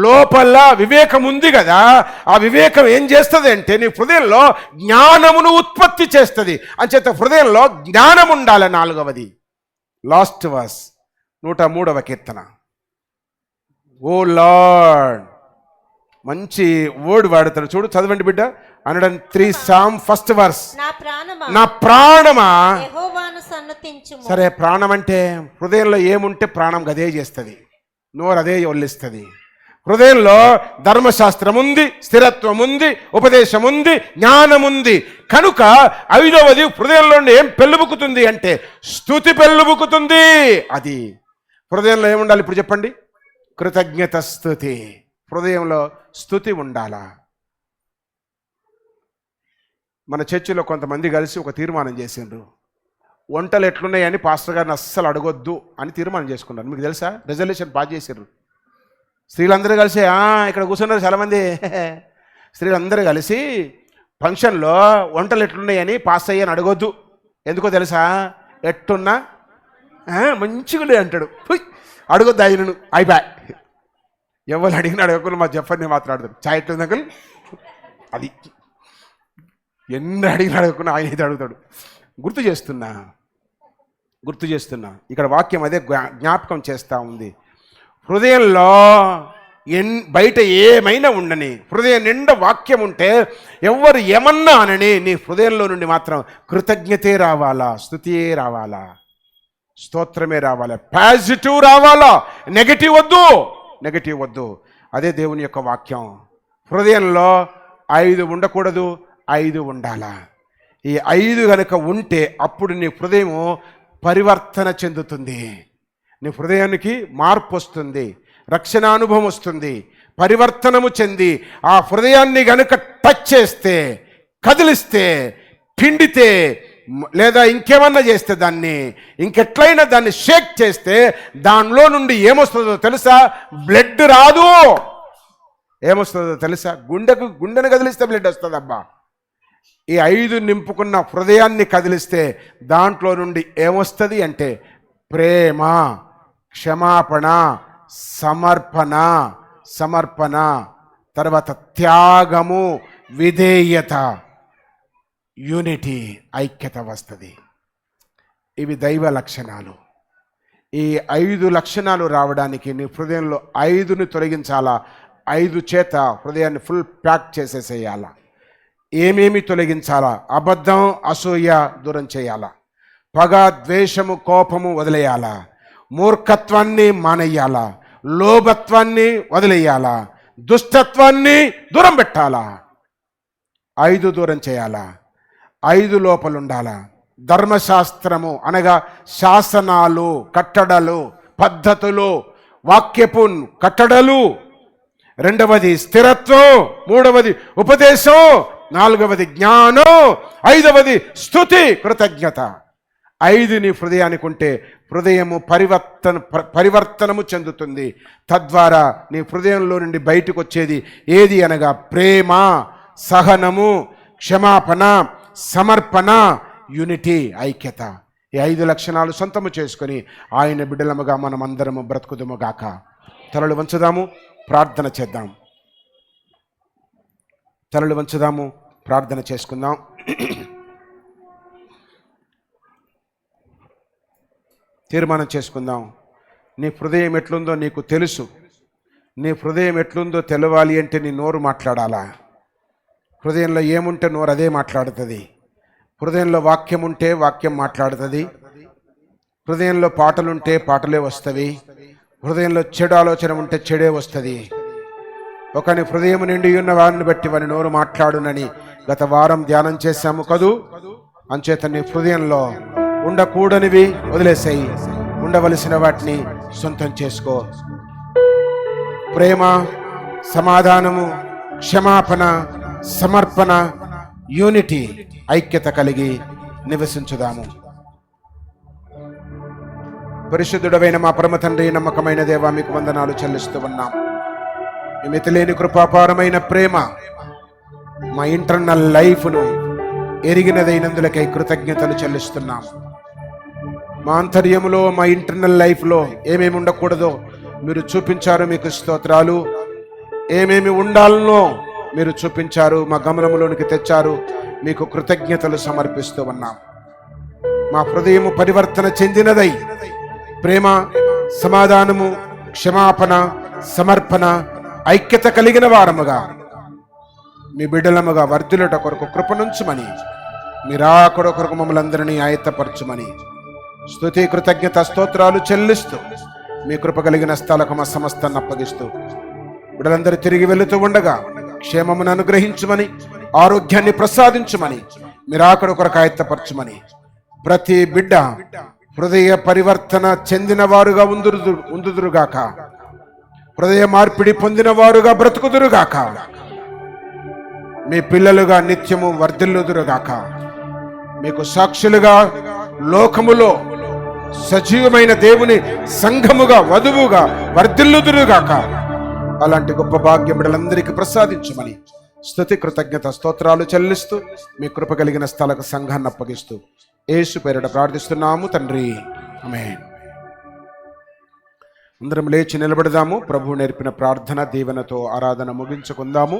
లోపల వివేకం ఉంది కదా, ఆ వివేకం ఏం చేస్తుంది అంటే నీ హృదయంలో జ్ఞానమును ఉత్పత్తి చేస్తుంది. అంచేత హృదయంలో జ్ఞానం ఉండాలి. 4వది లాస్ట్ వర్స్ 103వ కీర్తన. ఓ లార్డ్, మంచి వర్డ్ వాడతాడు చూడు, చదవండి బిడ్డ. 103 Psalm 1st verse. నా ప్రాణమా యెహోవాను సన్నతించుము. సరే, ప్రాణం అంటే హృదయంలో ఏముంటే ప్రాణం అదే చేస్తుంది, నోరు అదే ఒల్లిస్తుంది. హృదయంలో ధర్మశాస్త్రం ఉంది, స్థిరత్వం ఉంది, ఉపదేశం ఉంది, జ్ఞానం ఉంది. కనుక 5వది హృదయంలో ఏం పెళ్ళుబుకుతుంది అంటే స్తుతి పెళ్ళుబుకుతుంది. అది హృదయంలో ఏముండాలి ఇప్పుడు చెప్పండి? కృతజ్ఞత స్తుతి. హృదయంలో స్తుతి ఉండాలా? మన చర్చిలో కొంతమంది కలిసి ఒక తీర్మానం చేసిండ్రు. వంటలు ఎట్లున్నాయని పాస్టర్ గారిని అస్సలు అడగొద్దు అని తీర్మానం చేసుకున్నారు. మీకు తెలుసా? రెజల్యూషన్ పాస్ చేసారు. స్త్రీలందరూ కలిసి ఇక్కడ కూర్చున్నారు చాలామంది స్త్రీలందరూ కలిసి ఫంక్షన్లో వంటలు ఎట్లున్నాయని పాస్ అయ్యని అడగొద్దు. ఎందుకో తెలుసా? ఎట్టున్నా మంచిగా అంటాడు. అడగొద్దు ఆయనను. అయిపోయి ఎవరు అడిగిన అడగకుండా మా జఫర్ని మాట్లాడతాడు. చాయ్ ఎట్లుంది అంకుల్? అది ఎన్ని అడిగిన అడగకుండా ఆయన అయితే అడుగుతాడు. గుర్తు చేస్తున్నా ఇక్కడ వాక్యం అదే జ్ఞాపకం చేస్తూ ఉంది. హృదయంలో బయట ఏమైనా ఉండని, హృదయం నిండా వాక్యం ఉంటే ఎవరు ఏమన్నా అనని, నీ హృదయంలో నుండి మాత్రం కృతజ్ఞతే రావాలా, స్తుతియే రావాలా, స్తోత్రమే రావాలా, పాజిటివ్ రావాలా, నెగటివ్ వద్దు. అదే దేవుని యొక్క వాక్యం. హృదయంలో 5 ఉండకూడదు, 5 ఉండాలా. ఈ 5 గనుక ఉంటే అప్పుడు నీ హృదయం పరివర్తన చెందుతుంది. నీ హృదయానికి మార్పు వస్తుంది, రక్షణానుభవం వస్తుంది, పరివర్తనము చెంది ఆ హృదయాన్ని గనుక టచ్ చేస్తే, కదిలిస్తే, పిండితే, లేదా ఇంకేమన్నా చేస్తే, దాన్ని ఇంకెట్లయినా దాన్ని షేక్ చేస్తే దానిలో నుండి ఏమొస్తుందో తెలుసా? బ్లడ్ రాదు. ఏమొస్తుందో తెలుసా? గుండెను కదిలిస్తే బ్లడ్ వస్తుంది. అబ్బా, ఈ 5 నింపుకున్న హృదయాన్ని కదిలిస్తే దాంట్లో నుండి ఏమొస్తుంది అంటే ప్రేమ, క్షమాపణ, సమర్పణ, తర్వాత త్యాగము, విధేయత, యూనిటీ, ఐక్యత వస్తుంది. ఇవి దైవ లక్షణాలు. ఈ 5 లక్షణాలు రావడానికి నీ హృదయంలో 5ని తొలగించాలా. 5 చేత హృదయాన్ని ఫుల్ ప్యాక్ చేసేసేయాలా. ఏమేమి తొలగించాలా? అబద్ధం, అసూయ దూరం చేయాలా. పగ, ద్వేషము, కోపము వదిలేయాలా. మూర్ఖత్వాన్ని మానేయాలా. లోభత్వాన్ని వదిలేయాలా. దుష్టత్వాన్ని దూరం పెట్టాలా. 5 దూరం చేయాలా. 5 లోపలుండాలా. ధర్మశాస్త్రము అనగా శాసనాలు, కట్టడలు, పద్ధతులు, వాక్యపు కట్టడలు. 2వది స్థిరత్వం, 3వది ఉపదేశం, 4వది జ్ఞానం, 5వది స్తుతి, కృతజ్ఞత. 5 నీ హృదయానికి ఉంటే హృదయము పరివర్తనము చెందుతుంది. తద్వారా నీ హృదయంలో నుండి బయటకు వచ్చేది ఏది అనగా ప్రేమ, సహనము, క్షమాపణ, సమర్పణ, యూనిటీ, ఐక్యత. ఈ 5 లక్షణాలు సొంతము చేసుకొని ఆయన బిడ్డలముగా మనం అందరము బ్రతుకుదుము గాక. తలలు వంచుదాము, ప్రార్థన చేద్దాం. తలలు వంచుదాము, ప్రార్థన చేసుకుందాం. తీర్మానం చేసుకుందాం. నీ హృదయం ఎట్లుందో నీకు తెలుసు. నీ హృదయం ఎట్లుందో తెలవాలి అంటే నీ నోరు మాట్లాడాలా. హృదయంలో ఏముంటే నోరు అదే మాట్లాడుతుంది. హృదయంలో వాక్యం ఉంటే వాక్యం మాట్లాడుతుంది. హృదయంలో పాటలుంటే పాటలే వస్తవి. హృదయంలో చెడు ఆలోచన ఉంటే చెడే వస్తుంది. ఒకని హృదయం నిండి ఉన్న వారిని బట్టి వాని నోరు మాట్లాడునని గత వారం ధ్యానం చేశాము కదూ. అంచేత నీ హృదయంలో ఉండకూడనివి వదిలేసాయి, ఉండవలసిన వాటిని సొంతం చేసుకో. ప్రేమ, సమాధానము, క్షమాపణ, సమర్పణ, యూనిటీ, ఐక్యత కలిగి నివసించుదాము. పరిశుద్ధుడవైన మా పరమ తండ్రి, నమ్మకమైన దేవా, మీకు వందనాలు చెల్లిస్తూ ఉన్నాం. మీ మితిలేని కృపాపారమైన ప్రేమ మా ఇంటర్నల్ లైఫ్ను ఎరిగినదైనందులకై కృతజ్ఞతలు చెల్లిస్తున్నాం. మా ఆంతర్యములో, మా ఇంటర్నల్ లైఫ్లో ఏమేమి ఉండకూడదో మీరు చూపించారు, మీకు స్తోత్రాలు. ఏమేమి ఉండాలనో మీరు చూపించారు, మా గమనములోనికి తెచ్చారు, మీకు కృతజ్ఞతలు సమర్పిస్తూ ఉన్నాం. మా హృదయము పరివర్తన చెందినదై ప్రేమ, సమాధానము, క్షమాపణ, సమర్పణ, ఐక్యత కలిగిన వారముగా మీ బిడ్డలముగా వర్ధిల్లుట కొరకు కృపనుంచుమని, మీరాకడ కొరకు మమ్మల్ని అందరినీ ఆయత్తపరచుమని స్తుతి, కృతజ్ఞత, స్తోత్రాలు చెల్లిస్తూ మీ కృప కలిగిన స్థలకు మా సమస్తాన్ని అప్పగిస్తూ బిడ్డలందరూ తిరిగి వెళుతూ ఉండగా క్షేమమును అనుగ్రహించమని, ఆరోగ్యాన్ని ప్రసాదించమని, మీరు అక్కడ కొరకు ఆయత్తపరచమని, ప్రతి బిడ్డ హృదయ పరివర్తన చెందిన వారుగా ఉందుదురుగాక, హృదయ మార్పిడి పొందిన వారుగా బ్రతుకుదురుగాక, మీ పిల్లలుగా నిత్యము వర్ధిల్లుదురుగాక, మీకు సాక్షులుగా లోకములో సజీవమైన దేవుని సంఘముగా వధువుగా వర్ధిల్లుదురుగాక. అలాంటి గొప్ప భాగ్యం బిడ్డలందరికీ ప్రసాదించమని స్తుతి కృతజ్ఞత స్తోత్రాలు చెల్లిస్తూ మీ కృప కలిగిన స్థలకు సంఘాన్ని అప్పగిస్తూ యేసు పేరిట ప్రార్థిస్తున్నాము తండ్రి, ఆమేన్. అందరం లేచి నిలబడదాము. ప్రభువు నేర్పిన ప్రార్థన దీవెనతో ఆరాధన ముగించుకుందాము.